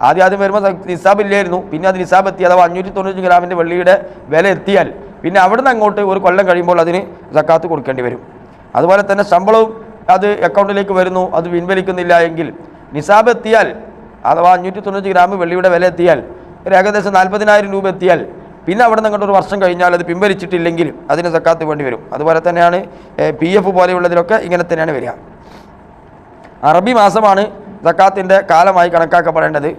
ആദ്യം വരുമ്പോൾ നിസാബ് ഇല്ലായിരുന്നു, പിന്നെ അത് നിസാബ് എത്തി, അഥവാ 595 ഗ്രാമിൻ്റെ വെള്ളിയുടെ വില എത്തിയാൽ പിന്നെ അവിടുന്ന് അങ്ങോട്ട് ഒരു കൊല്ലം കഴിയുമ്പോൾ അതിന് സക്കാത്ത് കൊടുക്കേണ്ടി വരും. അതുപോലെ തന്നെ ശമ്പളവും അത് അക്കൗണ്ടിലേക്ക് വരുന്നു, അത് പിൻവലിക്കുന്നില്ല എങ്കിൽ നിസാബ് എത്തിയാൽ അഥവാ 590 ഗ്രാം വെള്ളിയുടെ വില എത്തിയാൽ ഒരു ഏകദേശം 40,000 രൂപ എത്തിയാൽ പിന്നെ അവിടെ നിന്ന് അങ്ങോട്ട് ഒരു വർഷം കഴിഞ്ഞാൽ അത് പിൻവലിച്ചിട്ടില്ലെങ്കിൽ അതിന് സക്കാത്ത് വേണ്ടി വരും. അതുപോലെ തന്നെയാണ് PF പോലെയുള്ളതിലൊക്കെ ഇങ്ങനെ തന്നെയാണ് വരിക. അറബി മാസമാണ് സക്കാത്തിൻ്റെ കാലമായി കണക്കാക്കപ്പെടേണ്ടത്.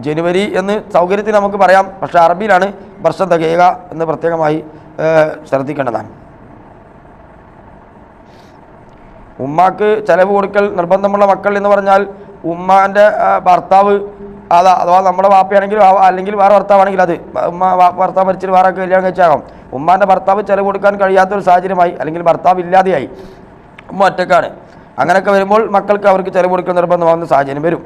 ജനുവരി എന്ന് സൗകര്യത്തിൽ നമുക്ക് പറയാം, പക്ഷേ അറബിയിലാണ് വർഷം തികയുക എന്ന് പ്രത്യേകമായി ശ്രദ്ധിക്കേണ്ടതാണ്. ഉമ്മാക്ക് ചിലവ് കൊടുക്കൽ നിർബന്ധമുള്ള മക്കൾ എന്ന് പറഞ്ഞാൽ ഉമ്മാൻ്റെ ഭർത്താവ് അഥവാ നമ്മുടെ വാപ്പയാണെങ്കിൽ അല്ലെങ്കിൽ വേറെ ഭർത്താവാണെങ്കിൽ അത് ഭർത്താവ് മരിച്ചിട്ട് വേറെ കല്യാണം കഴിച്ചാകാം. ഉമ്മാൻ്റെ ഭർത്താവ് ചിലവ് കൊടുക്കാൻ കഴിയാത്തൊരു സാഹചര്യമായി അല്ലെങ്കിൽ ഭർത്താവ് ഇല്ലാതെയായി ഉമ്മ ഒറ്റക്കാണ്. അങ്ങനെയൊക്കെ വരുമ്പോൾ മക്കൾക്ക് അവർക്ക് ചിലവ് കൊടുക്കൽ നിർബന്ധമാകുന്ന സാഹചര്യം വരും.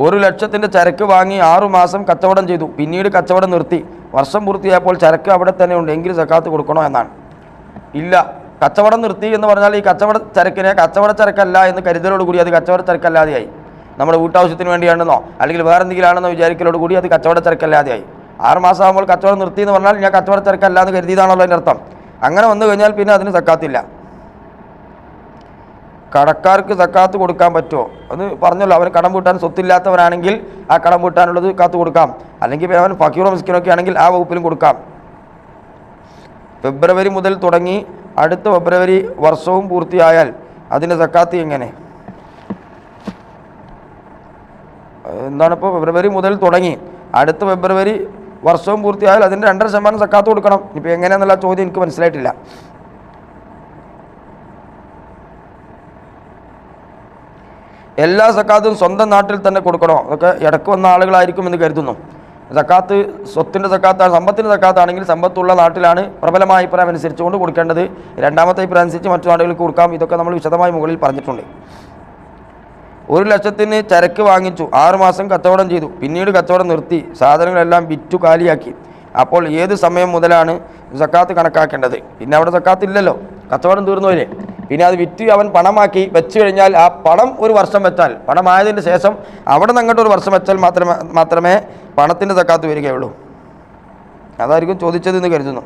ഒരു ലക്ഷത്തിൻ്റെ ചരക്ക് വാങ്ങി 6 മാസം കച്ചവടം ചെയ്തു, പിന്നീട് കച്ചവടം നിർത്തി, വർഷം പൂർത്തിയായപ്പോൾ ചരക്ക് അവിടെ തന്നെ ഉണ്ട്, എങ്കിൽ സക്കാത്ത് കൊടുക്കണോ എന്നാണ്. ഇല്ല, കച്ചവടം നിർത്തി എന്ന് പറഞ്ഞാൽ ഈ കച്ചവട ചരക്കിനെ കച്ചവട ചരക്കല്ല എന്ന് കരുതലോടുകൂടി അത് കച്ചവട ചരക്കല്ലാതെയായി. നമ്മുടെ വീട്ടാവശ്യത്തിന് വേണ്ടിയാണെന്നോ അല്ലെങ്കിൽ വേറെ എന്തെങ്കിലും ആണെന്നോ വിചാരിക്കലോടുകൂടി അത് കച്ചവട ചരക്കല്ലാതെയായി. 6 മാസം ആകുമ്പോൾ കച്ചവടം നിർത്തി എന്ന് പറഞ്ഞാൽ ഞാൻ കച്ചവട ചരക്കല്ല എന്ന് കരുതിയതാണല്ലോ അതിൻ്റെ അർത്ഥം. അങ്ങനെ വന്നു കഴിഞ്ഞാൽ പിന്നെ അതിന് സക്കാത്തില്ല. കടക്കാർക്ക് സക്കാത്ത് കൊടുക്കാൻ പറ്റുമോ അത് പറഞ്ഞല്ലോ. അവന് കടം വീട്ടാൻ സ്വത്തില്ലാത്തവരാണെങ്കിൽ ആ കടം വീട്ടാനുള്ളത് കാത്ത് കൊടുക്കാം, അല്ലെങ്കിൽ അവൻ ഫക്കീറോ മിസ്കിനൊക്കെ ആണെങ്കിൽ ആ വകുപ്പിലും കൊടുക്കാം. ഫെബ്രുവരി മുതൽ തുടങ്ങി അടുത്ത ഫെബ്രുവരി വർഷവും പൂർത്തിയായാൽ അതിൻ്റെ സക്കാത്ത് എങ്ങനെ? എന്താണിപ്പോൾ ഫെബ്രുവരി മുതൽ തുടങ്ങി അടുത്ത ഫെബ്രുവരി വർഷവും പൂർത്തിയായാൽ അതിൻ്റെ 2.5% സക്കാത്ത് കൊടുക്കണം. ഇപ്പോൾ എങ്ങനെയാണെന്നുള്ള ചോദ്യം എനിക്ക് മനസ്സിലായിട്ടില്ല. എല്ലാ സക്കാത്തും സ്വന്തം നാട്ടിൽ തന്നെ കൊടുക്കണോ? അതൊക്കെ ഇടയ്ക്ക് വന്ന ആളുകളായിരിക്കും എന്ന് കരുതുന്നു. സക്കാത്ത് സ്വത്തിൻ്റെ സക്കാത്താണ്. സമ്പത്തിൻ്റെ സക്കാത്താണെങ്കിൽ സമ്പത്തുള്ള നാട്ടിലാണ് പ്രബലമായ അഭിപ്രായം അനുസരിച്ചുകൊണ്ട് കൊടുക്കേണ്ടത്. രണ്ടാമത്തെ അഭിപ്രായം അനുസരിച്ച് മറ്റു നാടുകൾക്ക് കൊടുക്കാം. ഇതൊക്കെ നമ്മൾ വിശദമായി മുകളിൽ പറഞ്ഞിട്ടുണ്ട്. 1 ലക്ഷത്തിന് ചരക്ക് വാങ്ങിച്ചു, 6 മാസം കച്ചവടം ചെയ്തു, പിന്നീട് കച്ചവടം നിർത്തി, സാധനങ്ങളെല്ലാം വിറ്റു കാലിയാക്കി. അപ്പോൾ ഏത് സമയം മുതലാണ് സക്കാത്ത് കണക്കാക്കേണ്ടത്? പിന്നെ അവിടെ സക്കാത്ത് ഇല്ലല്ലോ, കച്ചവടം തീർന്നുപോയില്ലേ. പിന്നെ അത് വിറ്റ് അവൻ പണമാക്കി വെച്ച് കഴിഞ്ഞാൽ ആ പണം ഒരു വർഷം വെച്ചാൽ, പണമായതിന് ശേഷം അവിടെ നിന്ന് അങ്ങോട്ട് ഒരു വർഷം വെച്ചാൽ മാത്രമേ പണത്തിൻ്റെ സക്കാത്ത് വരികയുള്ളൂ. അതായിരിക്കും ചോദിച്ചതെന്ന് കരുതുന്നു.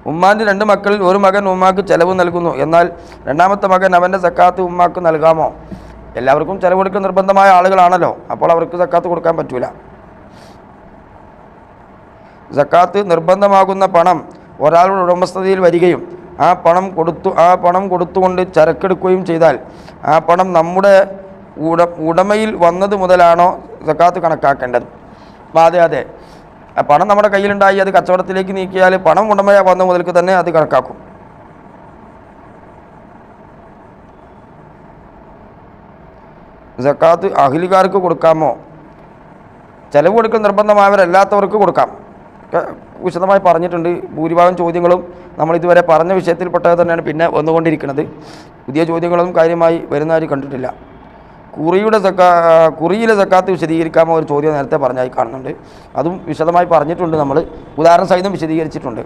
ഉമ്മാൻ്റെ 2 മക്കളിൽ ഒരു മകൻ ഉമ്മാക്ക് ചെലവ് നൽകുന്നു, എന്നാൽ രണ്ടാമത്തെ മകൻ അവൻ്റെ സക്കാത്ത് ഉമ്മാക്ക് നൽകാമോ? എല്ലാവർക്കും ചെലവ് കൊടുക്കുന്ന നിർബന്ധമായ ആളുകളാണല്ലോ, അപ്പോൾ അവർക്ക് സക്കാത്ത് കൊടുക്കാൻ പറ്റൂല. സക്കാത്ത് നിർബന്ധമാകുന്ന പണം ഒരാളുടെ ഉടമസ്ഥതയിൽ വരികയും ആ പണം കൊടുത്തുകൊണ്ട് ചരക്കെടുക്കുകയും ചെയ്താൽ ആ പണം നമ്മുടെ ഉടമയിൽ വന്നത് മുതലാണോ സക്കാത്ത് കണക്കാക്കേണ്ടത്? അതെ, ആ പണം നമ്മുടെ കയ്യിലുണ്ടായി അത് കച്ചവടത്തിലേക്ക് നീക്കിയാൽ പണം ഉടമയാ വന്ന മുതൽക്ക് തന്നെ അത് കണക്കാക്കും. സക്കാത്ത് അഹ്ലികാർക്ക് കൊടുക്കാമോ? ചെലവ് കൊടുക്കൽ നിർബന്ധമായവരല്ലാത്തവർക്ക് കൊടുക്കാം. വിശദമായി പറഞ്ഞിട്ടുണ്ട്. ഭൂരിഭാഗം ചോദ്യങ്ങളും നമ്മൾ ഇതുവരെ പറഞ്ഞ വിഷയത്തിൽപ്പെട്ടത് തന്നെയാണ് പിന്നെ വന്നുകൊണ്ടിരിക്കുന്നത്. പുതിയ ചോദ്യങ്ങളൊന്നും കാര്യമായി വരുന്നതായി കണ്ടിട്ടില്ല. കുറിയിലെ സക്കാത്ത് വിശദീകരിക്കാമോ? ഒരു ചോദ്യം നേരത്തെ പറഞ്ഞായി കാണുന്നുണ്ട്. അതും വിശദമായി പറഞ്ഞിട്ടുണ്ട്, നമ്മൾ ഉദാഹരണ സഹിതം വിശദീകരിച്ചിട്ടുണ്ട്.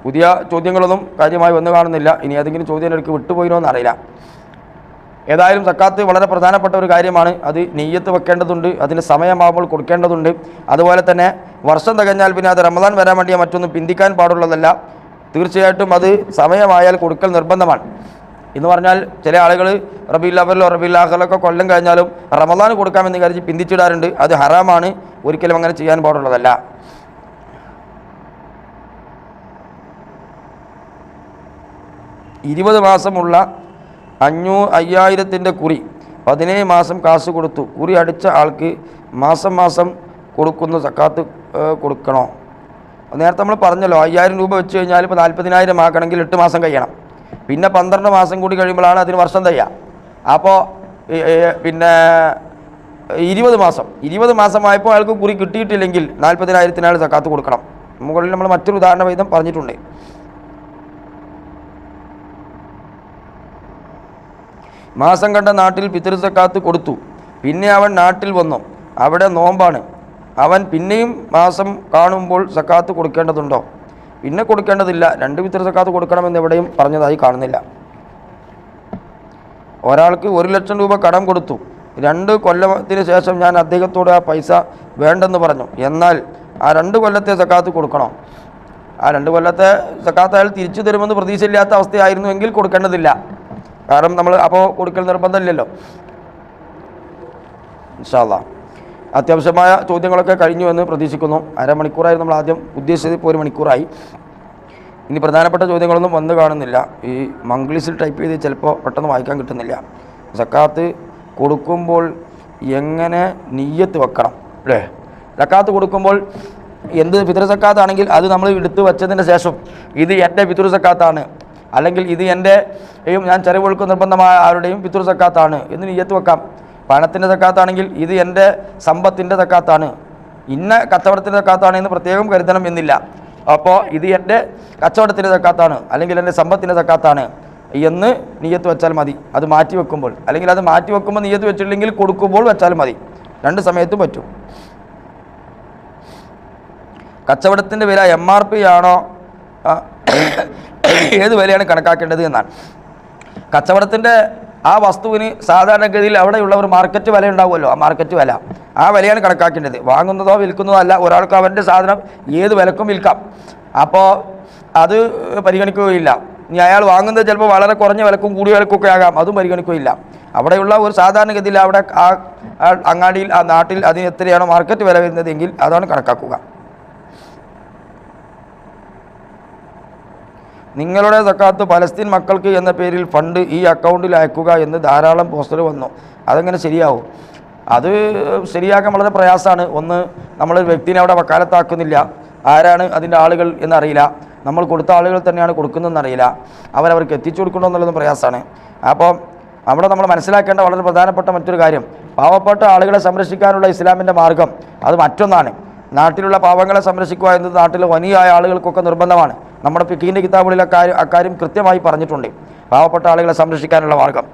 പുതിയ ചോദ്യങ്ങളൊന്നും കാര്യമായി വന്നു കാണുന്നില്ല. ഇനി ഏതെങ്കിലും ചോദ്യം എനിക്ക് വിട്ടുപോയിനോ എന്നറിയില്ല. ഏതായാലും സക്കാത്ത് വളരെ പ്രധാനപ്പെട്ട ഒരു കാര്യമാണ്. അത് നെയ്യത്ത് വെക്കേണ്ടതുണ്ട്, അതിന് സമയമാകുമ്പോൾ കൊടുക്കേണ്ടതുണ്ട്. അതുപോലെ തന്നെ വർഷം തികഞ്ഞാൽ പിന്നെ അത് റമദാൻ വരാൻ വേണ്ടിയ മറ്റൊന്നും പിന്തിക്കാൻ പാടുള്ളതല്ല. തീർച്ചയായിട്ടും അത് സമയമായാൽ കൊടുക്കൽ നിർബന്ധമാണ്. എന്ന് പറഞ്ഞാൽ ചില ആളുകൾ റബീഉൽ അവ്വലോ റബീഉൽ ആഖിറൊക്കെ കൊല്ലം കഴിഞ്ഞാലും റമദാൻ കൊടുക്കാമെന്ന് കരുതി പിന്തിച്ചിടാറുണ്ട്. അത് ഹറാമാണ്, ഒരിക്കലും അങ്ങനെ ചെയ്യാൻ പാടുള്ളതല്ല. ഇരുപത് മാസമുള്ള 5000-ൻ്റെ കുറി 17 മാസം കാശ് കൊടുത്തു. കുറി അടിച്ച ആൾക്ക് മാസം കൊടുക്കുന്ന സക്കാത്ത് കൊടുക്കണോ? നേരത്തെ നമ്മൾ പറഞ്ഞല്ലോ, 5000 രൂപ വെച്ച് കഴിഞ്ഞാൽ ഇപ്പോൾ 40,000 ആക്കണമെങ്കിൽ 8 മാസം കഴിയണം. പിന്നെ 12 മാസം കൂടി കഴിയുമ്പോഴാണ് അതിന് വർഷം തികയുക. അപ്പോൾ പിന്നെ 20 മാസമായപ്പോൾ അയാൾക്ക് കുറി കിട്ടിയിട്ടില്ലെങ്കിൽ 40,000 അയാൾ സക്കാത്ത് കൊടുക്കണം. മുകളിൽ നമ്മൾ മറ്റൊരു ഉദാഹരണ വിധം പറഞ്ഞിട്ടുണ്ട്. മാസം കണ്ട നാട്ടിൽ പിതൃ സക്കാത്ത് കൊടുത്തു, പിന്നെ അവൻ നാട്ടിൽ വന്നു, അവിടെ നോമ്പാണ്, അവൻ പിന്നെയും മാസം കാണുമ്പോൾ സക്കാത്ത് കൊടുക്കേണ്ടതുണ്ടോ? പിന്നെ കൊടുക്കേണ്ടതില്ല. 2 പിതൃ സക്കാത്ത് കൊടുക്കണമെന്ന് എവിടെയും പറഞ്ഞതായി കാണുന്നില്ല. ഒരാൾക്ക് 1,00,000 രൂപ കടം കൊടുത്തു. 2 കൊല്ലത്തിന് ശേഷം ഞാൻ അദ്ദേഹത്തോട് ആ പൈസ വേണ്ടെന്ന് പറഞ്ഞു. എന്നാൽ ആ 2 കൊല്ലത്തെ സക്കാത്ത് കൊടുക്കണോ? ആ 2 കൊല്ലത്തെ സക്കാത്ത് അയാൾ തിരിച്ചു തരുമെന്ന് പ്രതീക്ഷയില്ലാത്ത അവസ്ഥയായിരുന്നുവെങ്കിൽ കൊടുക്കേണ്ടതില്ല. കാരണം നമ്മൾ അപ്പോൾ കൊടുക്കൽ നിർബന്ധമില്ലല്ലോ. ഇൻഷാ അല്ലാഹ് അത്യാവശ്യമായ ചോദ്യങ്ങളൊക്കെ കഴിഞ്ഞു എന്ന് പ്രതീക്ഷിക്കുന്നു. അരമണിക്കൂറായിരുന്നു നമ്മൾ ആദ്യം ഉദ്ദേശിച്ചത്, ഇപ്പോൾ 1 മണിക്കൂറായി. ഇനി പ്രധാനപ്പെട്ട ചോദ്യങ്ങളൊന്നും വന്ന് കാണുന്നില്ല. ഈ മംഗ്ലീഷിൽ ടൈപ്പ് ചെയ്ത് ചിലപ്പോൾ പെട്ടെന്ന് വായിക്കാൻ കിട്ടുന്നില്ല. സക്കാത്ത് കൊടുക്കുമ്പോൾ എങ്ങനെ നിയ്യത്ത് വെക്കണം അല്ലേ? സക്കാത്ത് കൊടുക്കുമ്പോൾ എന്ത് ഫിത്ർ സക്കാത്താണെങ്കിൽ അത് നമ്മൾ എടുത്ത് വച്ചതിന് ശേഷം ഇത് എൻ്റെ ഫിത്ർ സക്കാത്താണ്, അല്ലെങ്കിൽ ഇത് എൻ്റെയും ഞാൻ ചെലവൊഴുക്ക് നിർബന്ധമായ ആരുടെയും ഫിത്ർ സക്കാത്താണ് എന്ന് നിയ്യത്ത് വെക്കാം. പണത്തിൻ്റെ സക്കാത്താണെങ്കിൽ ഇത് എൻ്റെ സമ്പത്തിൻ്റെ സക്കാത്താണ്, ഇന്ന കച്ചവടത്തിൻ്റെ സക്കാത്താണ് എന്ന് പ്രത്യേകം കരുതണം എന്നില്ല. അപ്പോൾ ഇത് എൻ്റെ കച്ചവടത്തിൻ്റെ സക്കാത്താണ് അല്ലെങ്കിൽ എൻ്റെ സമ്പത്തിൻ്റെ സക്കാത്താണ് എന്ന് നിയ്യത്ത് വെച്ചാൽ മതി. അത് മാറ്റി വെക്കുമ്പോൾ, അല്ലെങ്കിൽ അത് മാറ്റി വെക്കുമ്പോൾ നിയ്യത്ത് വെച്ചിട്ടില്ലെങ്കിൽ കൊടുക്കുമ്പോൾ വെച്ചാൽ മതി. 2 സമയത്തും പറ്റും. കച്ചവടത്തിൻ്റെ വില MRP ആണോ ഏത് വിലയാണ് കണക്കാക്കേണ്ടത് എന്നാണ്. കച്ചവടത്തിൻ്റെ ആ വസ്തുവിന് സാധാരണഗതിയിൽ അവിടെയുള്ളവർ മാർക്കറ്റ് വില ഉണ്ടാവുമല്ലോ, ആ മാർക്കറ്റ് വില, ആ വിലയാണ് കണക്കാക്കേണ്ടത്. വാങ്ങുന്നതോ വിൽക്കുന്നതോ അല്ല. ഒരാൾക്ക് അവൻ്റെ സാധനം ഏത് വിലക്കും വിൽക്കാം. അപ്പോൾ അത് പരിഗണിക്കുകയില്ല. ഇനി അയാൾ വാങ്ങുന്നത് ചിലപ്പോൾ വളരെ കുറഞ്ഞ വിലക്കും കൂടിയ വിലക്കൊക്കെ ആകാം, അതും പരിഗണിക്കുകയില്ല. അവിടെയുള്ള ഒരു സാധാരണഗതിയിൽ അവിടെ ആ അങ്ങാടിയിൽ ആ നാട്ടിൽ അതിന് എത്രയാണോ മാർക്കറ്റ് വില വരുന്നതെങ്കിൽ അതാണ് കണക്കാക്കുക. നിങ്ങളുടെ സക്കാത്ത് പലസ്തീൻ മക്കൾക്ക് എന്ന പേരിൽ ഫണ്ട് ഈ അക്കൗണ്ടിൽ അയക്കുക എന്ന് ധാരാളം പോസ്റ്റർ വന്നു. അതെങ്ങനെ ശരിയാവും? അത് ശരിയാക്കാൻ വളരെ പ്രയാസമാണ്. ഒന്ന്, നമ്മൾ വ്യക്തിനെ അവിടെ വക്കാലത്താക്കുന്നില്ല. ആരാണ് അതിൻ്റെ ആളുകൾ എന്നറിയില്ല. നമ്മൾ കൊടുത്ത ആളുകൾ തന്നെയാണ് കൊടുക്കുന്നതെന്നറിയില്ല. അവർക്ക് എത്തിച്ചു കൊടുക്കണോ എന്നുള്ളതും പ്രയാസമാണ്. അപ്പോൾ അവിടെ നമ്മൾ മനസ്സിലാക്കേണ്ട വളരെ പ്രധാനപ്പെട്ട മറ്റൊരു കാര്യം, പാവപ്പെട്ട ആളുകളെ സംരക്ഷിക്കാനുള്ള ഇസ്ലാമിൻ്റെ മാർഗം അത് മറ്റൊന്നാണ്. നാട്ടിലുള്ള പാവങ്ങളെ സംരക്ഷിക്കുക എന്നത് നാട്ടിലെ വലിയായ ആളുകൾക്കൊക്കെ നിർബന്ധമാണ്. നമ്മുടെ ഫിഖീൻ്റെ കിതാബുകളിൽ അക്കാര്യം കൃത്യമായി പറഞ്ഞിട്ടുണ്ട്. പാവപ്പെട്ട ആളുകളെ സംരക്ഷിക്കാനുള്ള മാർഗം,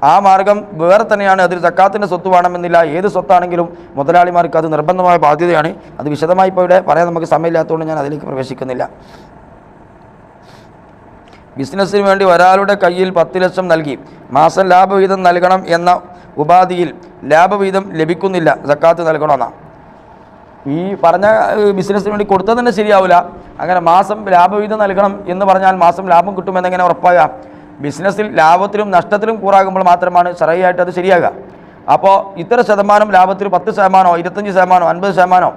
ആ മാർഗം വേറെ തന്നെയാണ്. അതിൽ സക്കാത്തിൻ്റെ സ്വത്ത് വേണമെന്നില്ല. ഏത് സ്വത്താണെങ്കിലും മുതലാളിമാർക്ക് അത് നിർബന്ധമായ ബാധ്യതയാണ്. അത് വിശദമായി ഇപ്പോൾ ഇവിടെ പറയാൻ നമുക്ക് സമയമില്ലാത്തതുകൊണ്ട് ഞാൻ അതിലേക്ക് പ്രവേശിക്കുന്നില്ല. ബിസിനസ്സിന് വേണ്ടി ഒരാളുടെ കയ്യിൽ 10 ലക്ഷം നൽകി മാസം ലാഭവിഹിതം നൽകണം എന്ന ഉപാധിയിൽ ലാഭവിഹിതം ലഭിക്കുന്നില്ല, സക്കാത്ത് നൽകണമെന്നാണ്. ഈ പറഞ്ഞ ബിസിനസ്സിന് വേണ്ടി കൊടുത്തത് തന്നെ ശരിയാവില്ല. അങ്ങനെ മാസം ലാഭവിഹിതം നൽകണം എന്ന് പറഞ്ഞാൽ മാസം ലാഭം കിട്ടുമെന്നെങ്ങനെ ഉറപ്പാകുക? ബിസിനസ്സിൽ ലാഭത്തിലും നഷ്ടത്തിലും കൂറാകുമ്പോൾ മാത്രമാണ് ശരഈയായിട്ട് അത് ശരിയാകുക. അപ്പോൾ ഇത്ര ശതമാനം ലാഭത്തിൽ 10%, 25%, 50%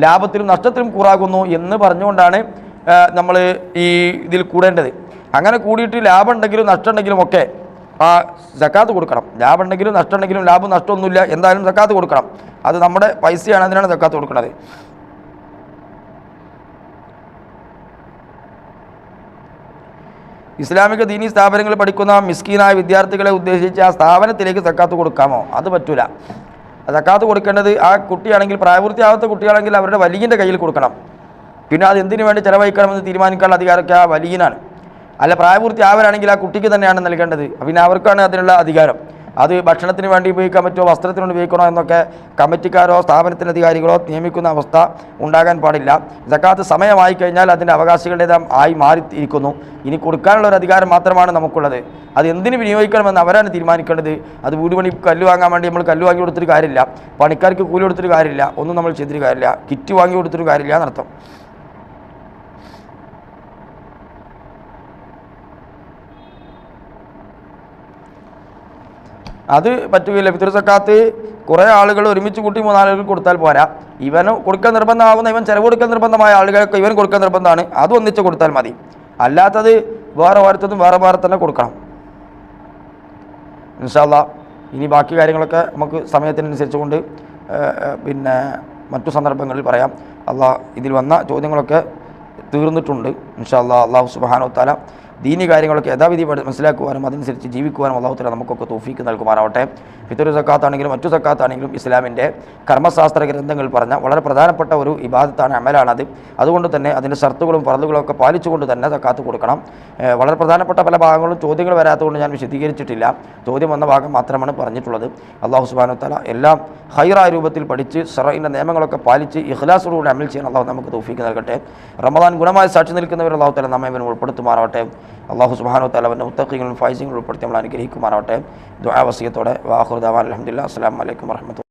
ലാഭത്തിലും നഷ്ടത്തിലും കൂറാകുന്നു എന്ന് പറഞ്ഞുകൊണ്ടാണ് നമ്മൾ ഈ ഇതിൽ കൂടേണ്ടത്. അങ്ങനെ കൂടിയിട്ട് ലാഭം ഉണ്ടെങ്കിലും നഷ്ടം ഉണ്ടെങ്കിലും ഒക്കെ സക്കാത്ത് കൊടുക്കണം. ലാഭം ഉണ്ടെങ്കിലും നഷ്ടം ഉണ്ടെങ്കിലും, ലാഭം നഷ്ടമൊന്നുമില്ല, എന്തായാലും സക്കാത്ത് കൊടുക്കണം. അത് നമ്മുടെ പൈസയാണ്, അതിനാണ് സക്കാത്ത് കൊടുക്കുന്നത്. ഇസ്ലാമിക ദീനീ സ്ഥാപനങ്ങൾ പഠിക്കുന്ന മിസ്കീനായ വിദ്യാർത്ഥികളെ ഉദ്ദേശിച്ച് ആ സ്ഥാപനത്തിലേക്ക് സക്കാത്ത് കൊടുക്കാമോ? അത് പറ്റൂല. സക്കാത്ത് കൊടുക്കേണ്ടത് ആ കുട്ടിയാണെങ്കിൽ, പ്രായപൂർത്തിയാവാത്ത കുട്ടിയാണെങ്കിൽ അവരുടെ വലിയൻ്റെ കയ്യിൽ കൊടുക്കണം. പിന്നെ അത് എന്തിനു വേണ്ടി ചിലവഴിക്കണമെന്ന് തീരുമാനിക്കാനുള്ള അധികാരമൊക്കെ ആ വലിയനാണ്. അല്ല, പ്രായപൂർത്തിയാവരാണെങ്കിൽ ആ കുട്ടിക്ക് തന്നെയാണ് നൽകേണ്ടത്. പിന്നെ അവർക്കാണ് അതിനുള്ള അധികാരം. അത് ഭക്ഷണത്തിന് വേണ്ടി ഉപയോഗിക്കാൻ പറ്റുമോ, വസ്ത്രത്തിന് വേണ്ടി ഉപയോഗിക്കണോ എന്നൊക്കെ കമ്മിറ്റിക്കാരോ സ്ഥാപനത്തിൻ്റെ അധികാരികളോ നിയമിക്കുന്ന അവസ്ഥ ഉണ്ടാകാൻ പാടില്ല. സക്കാത്ത് സമയമായി കഴിഞ്ഞാൽ അതിൻ്റെ അവകാശികളുടേതായി ആയി മാറിയിരിക്കുന്നു. ഇനി കൊടുക്കാനുള്ള ഒരു അധികാരം മാത്രമാണ് നമുക്കുള്ളത്. അത് എന്തിന് വിനിയോഗിക്കണമെന്ന് അവരാണ് തീരുമാനിക്കേണ്ടത്. അത് വീട് പണി കല്ല് വാങ്ങാൻ വേണ്ടി നമ്മൾ കല്ല് വാങ്ങി കൊടുത്തിട്ട് കാര്യമില്ല, പണിക്കാർക്ക് കൂലി കൊടുത്തിട്ട് കാര്യമില്ല, ഒന്നും നമ്മൾ ചെയ്തിട്ട് കാര്യമില്ല, കിറ്റ് വാങ്ങി കൊടുത്തിട്ട് കാര്യമില്ല എന്നർത്ഥം. അത് പറ്റുകയില്ല. ഫിത്ർ സക്കാത്ത് കുറേ ആളുകൾ ഒരുമിച്ച് കൂട്ടി 3 ആളുകൾ കൊടുത്താൽ പോരാ. ഇവന് കൊടുക്കാൻ നിർബന്ധമാകുന്ന, ഇവൻ ചിലവ് കൊടുക്കാൻ നിർബന്ധമായ ആളുകൾക്ക് ഇവൻ കൊടുക്കാൻ നിർബന്ധമാണ്. അത് ഒന്നിച്ച് കൊടുത്താൽ മതി. അല്ലാത്തത് വേറെ ഓരോരുത്തരും വേറെ വേറെ തന്നെ കൊടുക്കണം. ഇൻഷാ അല്ലാഹ് ഇനി ബാക്കി കാര്യങ്ങളൊക്കെ നമുക്ക് സമയത്തിനനുസരിച്ച് കൊണ്ട് പിന്നെ മറ്റു സന്ദർഭങ്ങളിൽ പറയാം. അള്ളാഹ് ഇതിൽ വന്ന ചോദ്യങ്ങളൊക്കെ തീർന്നിട്ടുണ്ട്. ഇൻഷാ അല്ലാഹ് അല്ലാഹു സുബ്ഹാനഹു വ തആല ദീനി കാര്യങ്ങളൊക്കെ യഥാവിധി മനസ്സിലാക്കുവാനും അതനുസരിച്ച് ജീവിക്കുവാനും അല്ലാഹു തആല നമുക്കൊക്കെ തൗഫീക്ക് നൽകുമാറാവട്ടെ. ഫിത്ർ സക്കാത്താണെങ്കിലും മറ്റു സക്കാത്താണെങ്കിലും ഇസ്ലാമിൻ്റെ കർമ്മശാസ്ത്ര ഗ്രന്ഥങ്ങൾ പറഞ്ഞ വളരെ പ്രധാനപ്പെട്ട ഒരു ഇബാദത്താണ്, അമലാണത്. അതുകൊണ്ട് തന്നെ അതിൻ്റെ ഷർത്തുകളും ഫർളുകളും ഒക്കെ പാലിച്ചുകൊണ്ട് തന്നെ സക്കാത്ത് കൊടുക്കണം. വളരെ പ്രധാനപ്പെട്ട പല ഭാഗങ്ങളും ചോദ്യങ്ങൾ വരാത്തതുകൊണ്ട് ഞാൻ വിശദീകരിച്ചിട്ടില്ല. ചോദ്യം വന്ന ഭാഗം മാത്രമാണ് പറഞ്ഞിട്ടുള്ളത്. അല്ലാഹു സുബ്ഹാനഹു വ തആല എല്ലാം ഖൈറായ രൂപത്തിൽ പഠിച്ച് ശറഈൻ്റെ നിയമങ്ങളൊക്കെ പാലിച്ച് ഇഖ്ലാസോടുകൂടി അമൽ ചെയ്യാൻ അല്ലാഹു നമുക്ക് തൗഫീക്ക് നൽകട്ടെ. റമദാൻ ഗുണമായി സാക്ഷി നിൽക്കുന്നവർ അല്ലാഹു തആല നമ്മെ ഉൾപ്പെടുത്തുമാറാവട്ടെ. അള്ളാഹു സുബ്ഹാനഹു വ തആല അവൻ്റെ മുത്തഖീങ്ങളും ഫായിസിങ്ങളും ഉൾപ്പെടുത്തി നമ്മൾ അനുഗ്രഹിക്കുമാറാവട്ടെ. ദുആ വസിയത്തോടെ വാഖിറു ദഅവാന അൽഹംദുലില്ലാഹി അസ്സലാമു അലൈക്കും വറഹ്മത്തുള്ളാഹി.